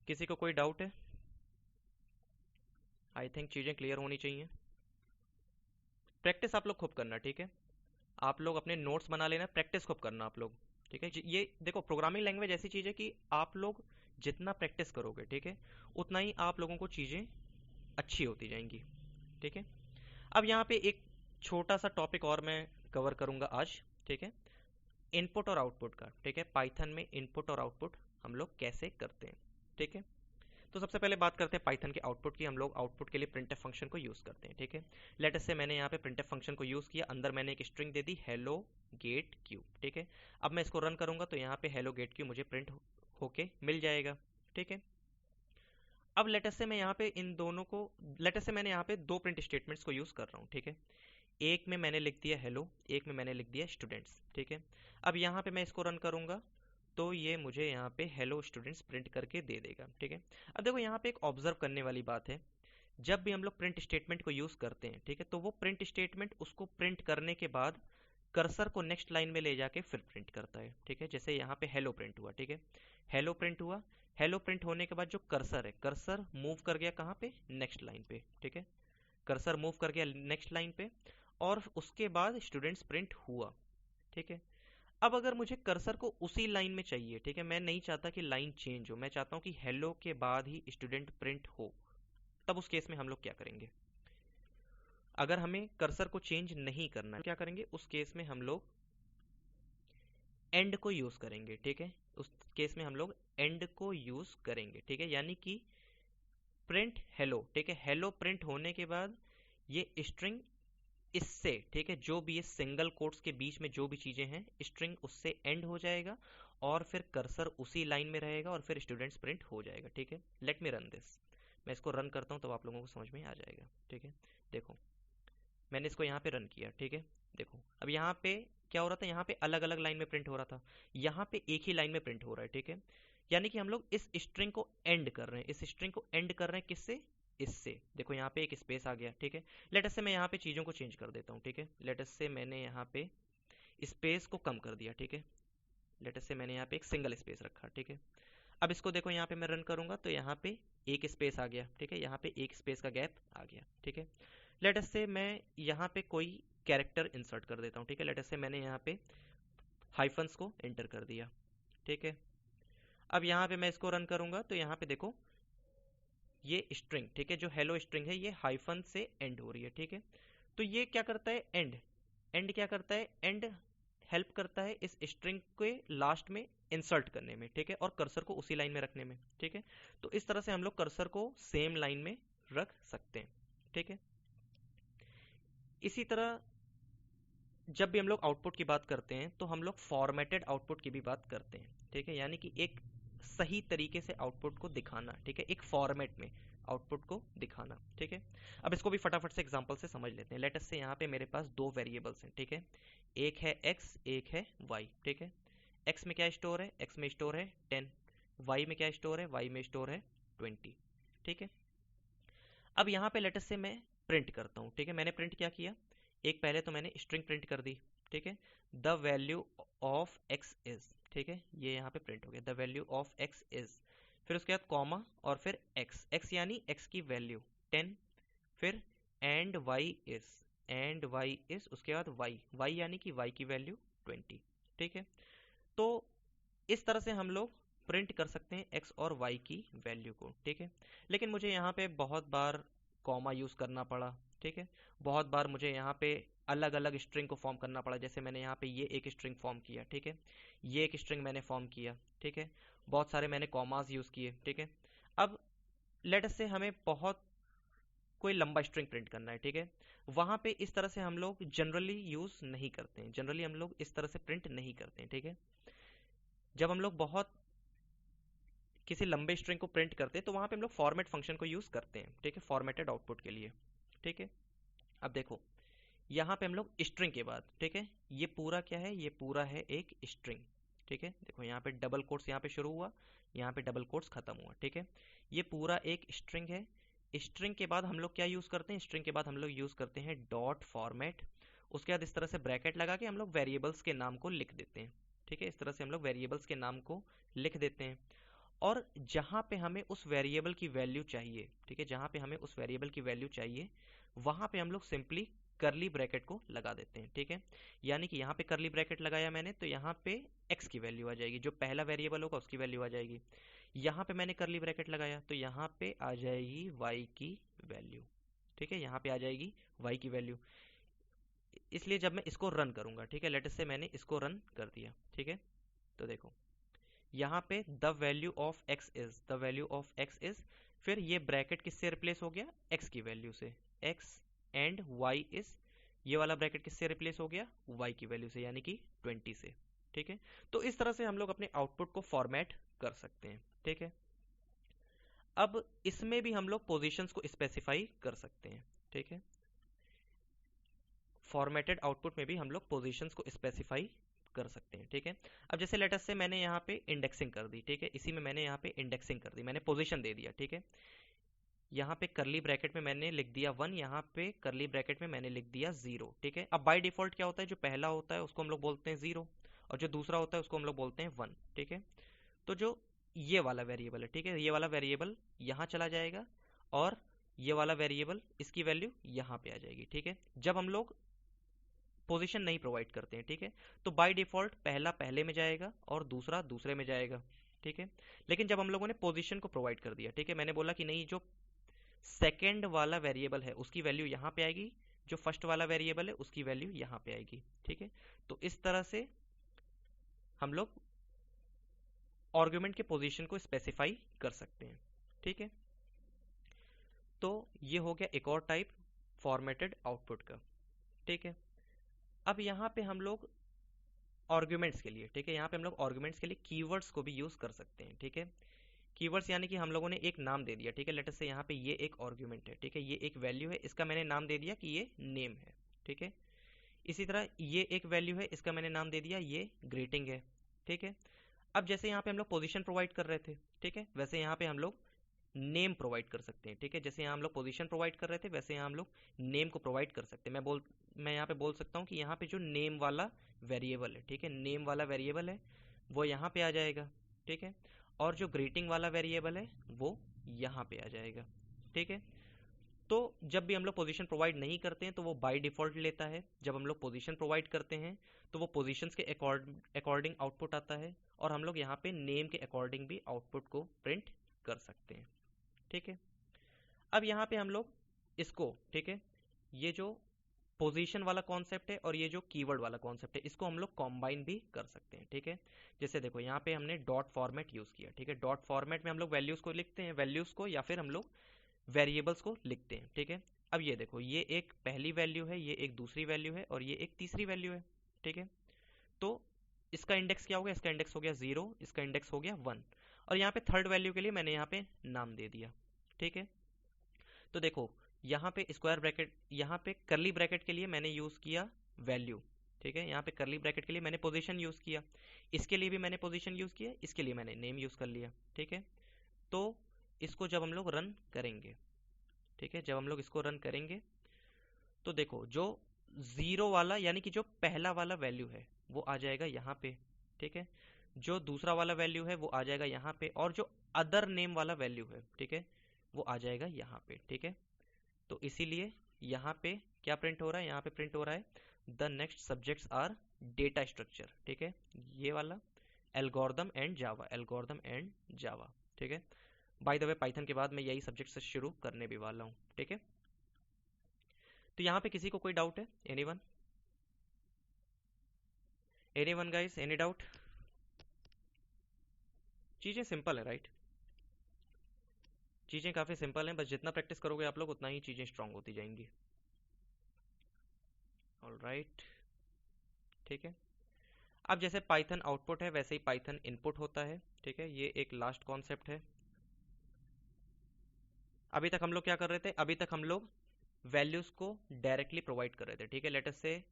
किसी को कोई डाउट है? आई थिंक चीजें क्लियर होनी चाहिए। प्रैक्टिस आप लोग खूब करना, ठीक है। आप लोग अपने नोट्स बना लेना, प्रैक्टिस खूब करना आप लोग, ठीक है। ये देखो, प्रोग्रामिंग लैंग्वेज ऐसी चीज है कि आप लोग जितना प्रैक्टिस करोगे, ठीक है, उतना ही आप लोगों को चीजें अच्छी होती जाएंगी, ठीक है। अब यहाँ पे एक छोटा सा टॉपिक और मैं कवर करूंगा आज, ठीक है, इनपुट और आउटपुट का, ठीक है। पाइथन में इनपुट और आउटपुट हम लोग कैसे करते हैं, ठीक है। तो सबसे पहले बात करते हैं पाइथन के आउटपुट की। हम लोग आउटपुट के लिए प्रिंटफ फंक्शन को यूज करते हैं, ठीक है। लेट अस से मैंने यहाँ पे प्रिंटफ फंक्शन को यूज किया, अंदर मैंने एक स्ट्रिंग दे दी हेलो गेट क्यू, ठीक है। अब मैं इसको रन करूंगा, तो यहाँ पे हेलो गेट क्यू मुझे प्रिंट होके मिल जाएगा, ठीक है। अब लेट अस से मैं यहाँ पे इन दोनों को, लेट अस से मैंने यहाँ पे दो प्रिंट स्टेटमेंट्स को यूज कर रहा हूँ, ठीक है। एक में मैंने लिख दिया हेलो, एक में मैंने लिख दिया स्टूडेंट्स, ठीक है। अब यहाँ पे मैं इसको रन करूंगा, तो ये मुझे यहाँ पे हेलो स्टूडेंट्स प्रिंट करके दे देगा, ठीक है। अब देखो, यहाँ पे एक ऑब्जर्व करने वाली बात है, जब भी हम लोग प्रिंट स्टेटमेंट को यूज़ करते हैं, ठीक है, तो वो प्रिंट स्टेटमेंट उसको प्रिंट करने के बाद कर्सर को नेक्स्ट लाइन में ले जाके फिर प्रिंट करता है, ठीक है। जैसे यहाँ पे हेलो प्रिंट हुआ, ठीक है, हेलो प्रिंट हुआ। हेलो प्रिंट होने के बाद जो कर्सर है, कर्सर मूव कर गया कहाँ पे, नेक्स्ट लाइन पे, ठीक है, कर्सर मूव कर गया नेक्स्ट लाइन पे, और उसके बाद स्टूडेंट्स प्रिंट हुआ, ठीक है। अब अगर मुझे कर्सर को उसी लाइन में चाहिए, ठीक है, मैं नहीं चाहता कि लाइन चेंज हो, मैं चाहता हूँ कि हेलो के बाद ही स्टूडेंट प्रिंट हो, तब उस केस में हम लोग क्या करेंगे? अगर हमें कर्सर को चेंज नहीं करना है, क्या करेंगे उस केस में? हम लोग एंड को यूज करेंगे, ठीक है। उस केस में हम लोग एंड को यूज करेंगे, ठीक है, यानी कि प्रिंट हेलो, ठीक है, हेलो प्रिंट होने के बाद ये स्ट्रिंग इससे, ठीक है, जो भी ये सिंगल कोट्स के बीच में जो भी चीजें हैं, स्ट्रिंग उससे एंड हो जाएगा और फिर कर्सर उसी लाइन में रहेगा और फिर स्टूडेंट्स प्रिंट हो जाएगा, ठीक है। Let me run this. मैं इसको रन करता हूँ तो आप लोगों को समझ में आ जाएगा, ठीक है। देखो, मैंने इसको यहाँ पे रन किया, ठीक है। देखो अब यहाँ पे क्या हो रहा था, यहाँ पे अलग अलग लाइन में प्रिंट हो रहा था, यहाँ पे एक ही लाइन में प्रिंट हो रहा है, ठीक है। यानी कि हम लोग इस स्ट्रिंग को एंड कर रहे हैं, इस स्ट्रिंग को एंड कर रहे हैं किससे? इससे। देखो यहाँ पे एक स्पेस आ गया, ठीक है। लेट अस से मैं यहाँ पे चीज़ों को चेंज कर देता हूँ, ठीक है। लेट अस से मैंने यहाँ पे स्पेस को कम कर दिया, ठीक है। लेट अस से मैंने यहाँ पे एक सिंगल स्पेस रखा, ठीक है। अब इसको देखो, यहाँ पे मैं रन करूंगा तो यहाँ पे एक स्पेस आ गया, ठीक है, यहाँ पे एक स्पेस का गैप आ गया, ठीक है। लेट अस से मैं यहाँ पे कोई कैरेक्टर इंसर्ट कर देता हूँ, ठीक है। लेट अस से मैंने यहाँ पे हाइफन्स को एंटर कर दिया, ठीक है। अब यहाँ पे मैं इसको रन करूंगा तो यहाँ पे देखो ये स्ट्रिंग, ठीक है, जो हेलो स्ट्रिंग है ये हाइफन से एंड हो रही है, ठीक है। तो ये क्या करता है? एंड। एंड क्या करता है? एंड हेल्प करता है इस स्ट्रिंग के लास्ट में इंसर्ट करने में, ठीक है, और कर्सर को उसी लाइन में रखने में, ठीक है। तो इस तरह से हम लोग कर्सर को सेम लाइन में रख सकते हैं, ठीक है। इसी तरह जब भी हम लोग आउटपुट की बात करते हैं तो हम लोग फॉर्मेटेड आउटपुट की भी बात करते हैं, ठीक है, यानी कि एक सही तरीके से आउटपुट को दिखाना, ठीक है, एक फॉर्मेट में आउटपुट को दिखाना, ठीक है। अब इसको भी फटाफट से एग्जांपल से समझ लेते हैं। लेट अस से यहाँ पे मेरे पास दो वेरिएबल्स हैं, ठीक है, एक है x, एक है y, ठीक है। x में क्या स्टोर है? x में स्टोर है 10। y में क्या स्टोर है? y में स्टोर है 20, ठीक है। अब यहाँ पे लेट अस से मैं प्रिंट करता हूँ, ठीक है। मैंने प्रिंट क्या किया? एक पहले तो मैंने स्ट्रिंग प्रिंट कर दी, ठीक है, the value of x is, ठीक है, ये यहाँ पे प्रिंट हो गया, the value of x is. फिर उसके बाद कॉमा और फिर x, x यानी x की वैल्यू 10, फिर and y is, and y is, उसके बाद y, y यानी कि y की वैल्यू 20, ठीक है। तो इस तरह से हम लोग प्रिंट कर सकते हैं x और y की वैल्यू को, ठीक है। लेकिन मुझे यहाँ पे बहुत बार कॉमा यूज करना पड़ा, ठीक है, बहुत बार मुझे यहाँ पे अलग अलग स्ट्रिंग को फॉर्म करना पड़ा। जैसे मैंने यहाँ पे ये एक स्ट्रिंग फॉर्म किया, ठीक है, ये एक स्ट्रिंग मैंने फॉर्म किया, ठीक है, बहुत सारे मैंने कॉमास यूज किए, ठीक है। अब लेट अस से हमें बहुत कोई लंबा स्ट्रिंग प्रिंट करना है, ठीक है, वहां पे इस तरह से हम लोग जनरली यूज नहीं करते हैं, जनरली हम लोग इस तरह से प्रिंट नहीं करते हैं, ठीक है। जब हम लोग बहुत किसी लंबे स्ट्रिंग को प्रिंट करते हैं तो वहां पे हम लोग फॉर्मेट फंक्शन को यूज करते हैं, ठीक है, फॉर्मेटेड आउटपुट के लिए, ठीक है। अब देखो यहाँ पे हम लोग स्ट्रिंग के बाद, ठीक है, ये पूरा क्या है? ये पूरा है एक स्ट्रिंग, ठीक है। देखो यहाँ पे डबल कोट्स यहाँ पे शुरू हुआ, यहाँ पे डबल कोट्स खत्म हुआ, ठीक है, ये पूरा एक स्ट्रिंग है। स्ट्रिंग के बाद हम लोग क्या यूज करते हैं? स्ट्रिंग के बाद हम लोग यूज करते हैं डॉट फॉर्मेट। उसके बाद इस तरह से ब्रैकेट लगा के हम लोग वेरिएबल्स के नाम को लिख देते हैं, ठीक है, इस तरह से हम लोग वेरिएबल्स के नाम को लिख देते हैं। और जहां पे हमें उस वेरिएबल की वैल्यू चाहिए, ठीक है, जहां पे हमें उस वेरिएबल की वैल्यू चाहिए वहां पे हम लोग सिंपली करली ब्रैकेट को लगा देते हैं, ठीक है। यानी कि यहाँ पे करली ब्रैकेट लगाया मैंने तो यहाँ पे x की वैल्यू आ जाएगी, जो पहला वेरिएबल होगा उसकी वैल्यू आ जाएगी। यहाँ पे मैंने करली ब्रैकेट लगाया तो यहाँ पे आ जाएगी y की वैल्यू, ठीक है, यहाँ पे आ जाएगी y की वैल्यू। इसलिए जब मैं इसको रन करूंगा, ठीक है, लेट अस से मैंने इसको रन कर दिया, ठीक है, तो देखो यहाँ पे the value of x is, the value of x is, फिर ये ब्रैकेट किससे रिप्लेस हो गया? x की वैल्यू से, x एंड y इज, ये वाला ब्रैकेट किससे रिप्लेस हो गया? y की वैल्यू से, यानी कि 20 से, ठीक है। तो इस तरह से हम लोग अपने आउटपुट को फॉर्मेट कर सकते हैं, ठीक है। अब इसमें भी हम लोग पोजीशंस को स्पेसिफाई कर सकते हैं, ठीक है, फॉर्मेटेड आउटपुट में भी हम लोग पोजीशंस को स्पेसिफाई कर सकते हैं, ठीक है। अब जैसे लेटस से मैंने यहाँ पे इंडेक्सिंग कर दी, ठीक है, इसी में मैंने यहाँ पे इंडेक्सिंग कर दी, मैंने पोजीशन दे दिया, ठीक है। यहाँ पे करली ब्रैकेट में मैंने लिख दिया 1, यहाँ पे करली ब्रैकेट में मैंने लिख दिया 0। ठीक है, अब बाय डिफॉल्ट क्या होता है, जो पहला होता है उसको हम लोग बोलते हैं 0, और जो दूसरा होता है उसको हम लोग बोलते हैं 1। ठीक है, तो जो ये वाला वेरिएबल है, ठीक है, ये वाला वेरिएबल यहाँ चला जाएगा, और ये वाला वेरिएबल इसकी वैल्यू यहाँ पे आ जाएगी। ठीक है, जब हम लोग पोजीशन नहीं प्रोवाइड करते हैं, ठीक है, तो बाय डिफॉल्ट पहला पहले में जाएगा और दूसरा दूसरे में जाएगा। ठीक है, लेकिन जब हम लोगों ने पोजीशन को प्रोवाइड कर दिया, ठीक है, मैंने बोला कि नहीं, जो सेकेंड वाला वेरिएबल है उसकी वैल्यू यहाँ पे आएगी, जो फर्स्ट वाला वेरिएबल है उसकी वैल्यू यहाँ पे आएगी। ठीक है, तो इस तरह से हम लोग आर्गुमेंट के पोजीशन को स्पेसिफाई कर सकते हैं। ठीक है, तो ये हो गया एक और टाइप फॉर्मेटेड आउटपुट का। ठीक है, अब यहाँ पे हम लोग आर्गुमेंट्स के लिए, ठीक है, यहाँ पे हम लोग आर्गुमेंट्स के लिए कीवर्ड्स को भी यूज कर सकते हैं। ठीक है, कीवर्ड्स यानी कि हम लोगों ने एक नाम दे दिया, ठीक है, लेट अस से यहाँ पे ये एक आर्गुमेंट है, ठीक है, ये एक वैल्यू है, इसका मैंने नाम दे दिया कि ये नेम है। ठीक है, इसी तरह ये एक वैल्यू है, इसका मैंने नाम दे दिया ये ग्रीटिंग है। ठीक है, अब जैसे यहाँ पे हम लोग पोजीशन प्रोवाइड कर रहे थे, ठीक है, वैसे यहाँ पे हम लोग नेम प्रोवाइड कर सकते हैं। ठीक है, जैसे यहाँ हम लोग पोजीशन प्रोवाइड कर रहे थे, वैसे यहाँ हम लोग नेम को प्रोवाइड कर सकते हैं। मैं यहाँ पे बोल सकता हूँ कि यहाँ पे जो नेम वाला वेरिएबल है, ठीक है, नेम वाला वेरिएबल है वो यहाँ पे आ जाएगा। ठीक है, और जो ग्रीटिंग वाला वेरिएबल है वो यहाँ पे आ जाएगा। ठीक है, तो जब भी हम लोग पोजीशन प्रोवाइड नहीं करते हैं तो वो बाय डिफॉल्ट लेता है, जब हम लोग पोजीशन प्रोवाइड करते हैं तो वो पोजीशंस के अकॉर्डिंग आउटपुट आता है, और हम लोग यहाँ पे नेम के अकॉर्डिंग भी आउटपुट को प्रिंट कर सकते हैं। ठीक है, अब यहाँ पे हम लोग इसको, ठीक है, ये जो पोजीशन वाला कॉन्सेप्ट है और ये जो कीवर्ड वाला कॉन्सेप्ट है, इसको हम लोग कॉम्बाइन भी कर सकते हैं। ठीक है, जैसे देखो यहाँ पे हमने डॉट फॉर्मेट यूज किया। ठीक है, डॉट फॉर्मेट में हम लोग वैल्यूज को लिखते हैं, वैल्यूज को, या फिर हम लोग वेरिएबल्स को लिखते हैं। ठीक है, अब ये देखो, ये एक पहली वैल्यू है, ये एक दूसरी वैल्यू है, और ये एक तीसरी वैल्यू है। ठीक है, तो इसका इंडेक्स क्या हो गया, इसका इंडेक्स हो गया 0, इसका इंडेक्स हो गया 1, और यहाँ पे थर्ड वैल्यू के लिए मैंने यहाँ पे नाम दे दिया। ठीक है, तो देखो यहाँ पे स्क्वायर ब्रैकेट, यहाँ पे करली ब्रैकेट के लिए मैंने यूज किया वैल्यू। ठीक है, यहाँ पे करली ब्रैकेट के लिए मैंने पोजीशन यूज किया, इसके लिए भी मैंने पोजीशन यूज किया, इसके लिए मैंने नेम यूज कर लिया। ठीक है, तो इसको जब हम लोग रन करेंगे, ठीक है, जब हम लोग इसको रन करेंगे तो देखो जो जीरो वाला यानी कि जो पहला वाला वैल्यू है वो आ जाएगा यहाँ पे। ठीक है, जो दूसरा वाला वैल्यू है वो आ जाएगा यहाँ पे, और जो अदर नेम वाला वैल्यू है, ठीक है, वो आ जाएगा यहाँ पे। ठीक है, तो इसीलिए यहाँ पे क्या प्रिंट हो रहा है, यहाँ पे प्रिंट हो रहा है the next subjects are data structure. ठीक है, ये वाला algorithm and Java, algorithm and Java. ठीक है, बाय द वे पाइथन के बाद मैं यही सब्जेक्ट से शुरू करने भी वाला हूँ। ठीक है, तो यहाँ पे किसी को कोई डाउट है? Anyone, anyone guys, any doubt? चीजें सिंपल है, राइट? चीजें काफी सिंपल हैं, बस जितना प्रैक्टिस करोगे आप लोग उतना ही चीजें स्ट्रांग होती जाएंगी। ऑलराइट, ठीक है, अब जैसे पाइथन आउटपुट है वैसे ही पाइथन इनपुट होता है। ठीक है, ये एक लास्ट कॉन्सेप्ट है। अभी तक हम लोग क्या कर रहे थे, अभी तक हम लोग वैल्यूज को डायरेक्टली प्रोवाइड कर रहे थे। ठीक है, लेट अस से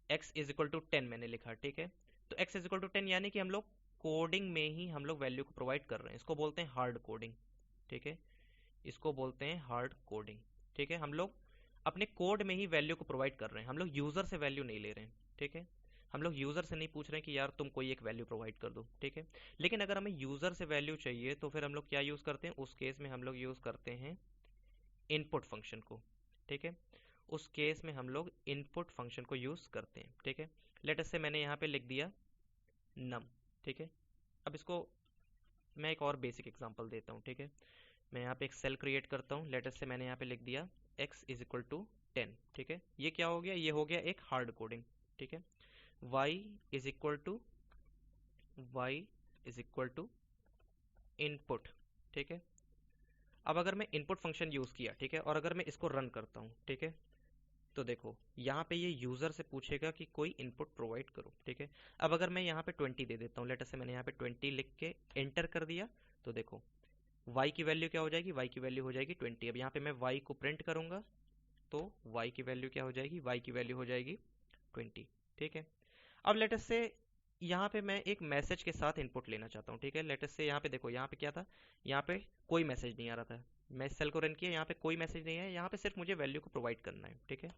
x इज इक्वल टू 10 मैंने लिखा। ठीक है, तो x इज इक्वल टू 10 यानी कि हम लोग कोडिंग में ही हम लोग वैल्यू को प्रोवाइड कर रहे हैं, इसको बोलते हैं हार्ड कोडिंग। ठीक है, इसको बोलते हैं हार्ड कोडिंग। ठीक है, हम लोग अपने कोड में ही वैल्यू को प्रोवाइड कर रहे हैं, हम लोग यूजर से वैल्यू नहीं ले रहे हैं। ठीक है, हम लोग यूजर से नहीं पूछ रहे हैं कि यार तुम कोई एक वैल्यू प्रोवाइड कर दो। ठीक है, लेकिन अगर हमें यूजर से वैल्यू चाहिए तो फिर हम लोग क्या यूज करते हैं, उस केस में हम लोग यूज करते हैं इनपुट फंक्शन को। ठीक है, उस केस में हम लोग इनपुट फंक्शन को यूज करते हैं। ठीक है, लेट अस से मैंने यहाँ पे लिख दिया नम। ठीक है, अब इसको मैं एक और बेसिक एग्जांपल देता हूँ। ठीक है, मैं यहाँ पे एक सेल क्रिएट करता हूँ, लेट अस से मैंने यहाँ पे लिख दिया x इज इक्वल टू 10। ठीक है, ये क्या हो गया, ये हो गया एक हार्ड कोडिंग। ठीक है, y is equal to input. ठीक है, अब अगर मैं इनपुट फंक्शन यूज किया, ठीक है, और अगर मैं इसको रन करता हूँ, ठीक है, तो देखो यहाँ पे ये यूजर से पूछेगा कि कोई इनपुट प्रोवाइड करो। ठीक है, अब अगर मैं यहाँ पे 20 दे देता हूँ, लेट अस से मैंने यहाँ पे 20 लिख के एंटर कर दिया, तो देखो y की वैल्यू क्या हो जाएगी, y की वैल्यू हो जाएगी 20। अब यहाँ पे मैं y को प्रिंट करूंगा तो y की वैल्यू क्या हो जाएगी, y की वैल्यू हो जाएगी 20। ठीक है, अब लेट अस से यहाँ पे मैं एक मैसेज के साथ इनपुट लेना चाहता हूँ। ठीक है, लेट अस से यहाँ पे देखो, यहाँ पे क्या था, यहाँ पे कोई मैसेज नहीं आ रहा था, मैं इस सेल को रन किया, यहाँ पे कोई मैसेज नहीं है, यहाँ पे सिर्फ मुझे वैल्यू को प्रोवाइड करना है, ठीक है।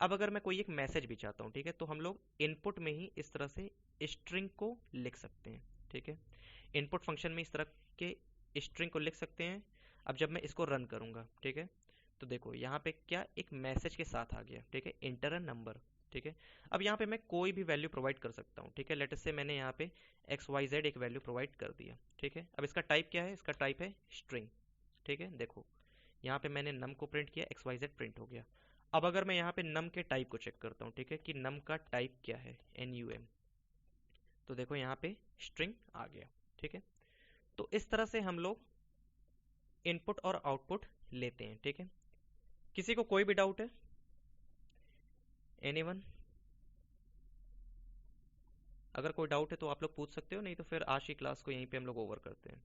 अब अगर मैं कोई एक मैसेज भी चाहता हूँ, ठीक है, तो हम लोग इनपुट में ही इस तरह से स्ट्रिंग को लिख सकते हैं, ठीक है। इनपुट फंक्शन में इस तरह के स्ट्रिंग को लिख सकते हैं। अब जब मैं इसको रन करूंगा, ठीक है, तो देखो यहाँ पे क्या एक मैसेज के साथ आ गया, ठीक है, इंटर अ नंबर, ठीक है। अब यहाँ पे मैं कोई भी वैल्यू प्रोवाइड कर सकता हूँ, ठीक है। लेट से मैंने यहाँ पे एक्स वाई जेड एक वैल्यू प्रोवाइड कर दिया, ठीक है। अब इसका टाइप क्या है? इसका टाइप है स्ट्रिंग, ठीक है। देखो यहाँ पे मैंने नम को प्रिंट किया, एक्स वाई जेड प्रिंट हो गया। अब अगर मैं यहाँ पे नम के टाइप को चेक करता हूँ, ठीक है, कि नम का टाइप क्या है, एन यू एम, तो देखो यहाँ पे स्ट्रिंग आ गया, ठीक है। तो इस तरह से हम लोग इनपुट और आउटपुट लेते हैं, ठीक है। किसी को कोई भी डाउट है? एनीवन? अगर कोई डाउट है तो आप लोग पूछ सकते हो, नहीं तो फिर आज की क्लास को यहीं पे हम लोग ओवर करते हैं।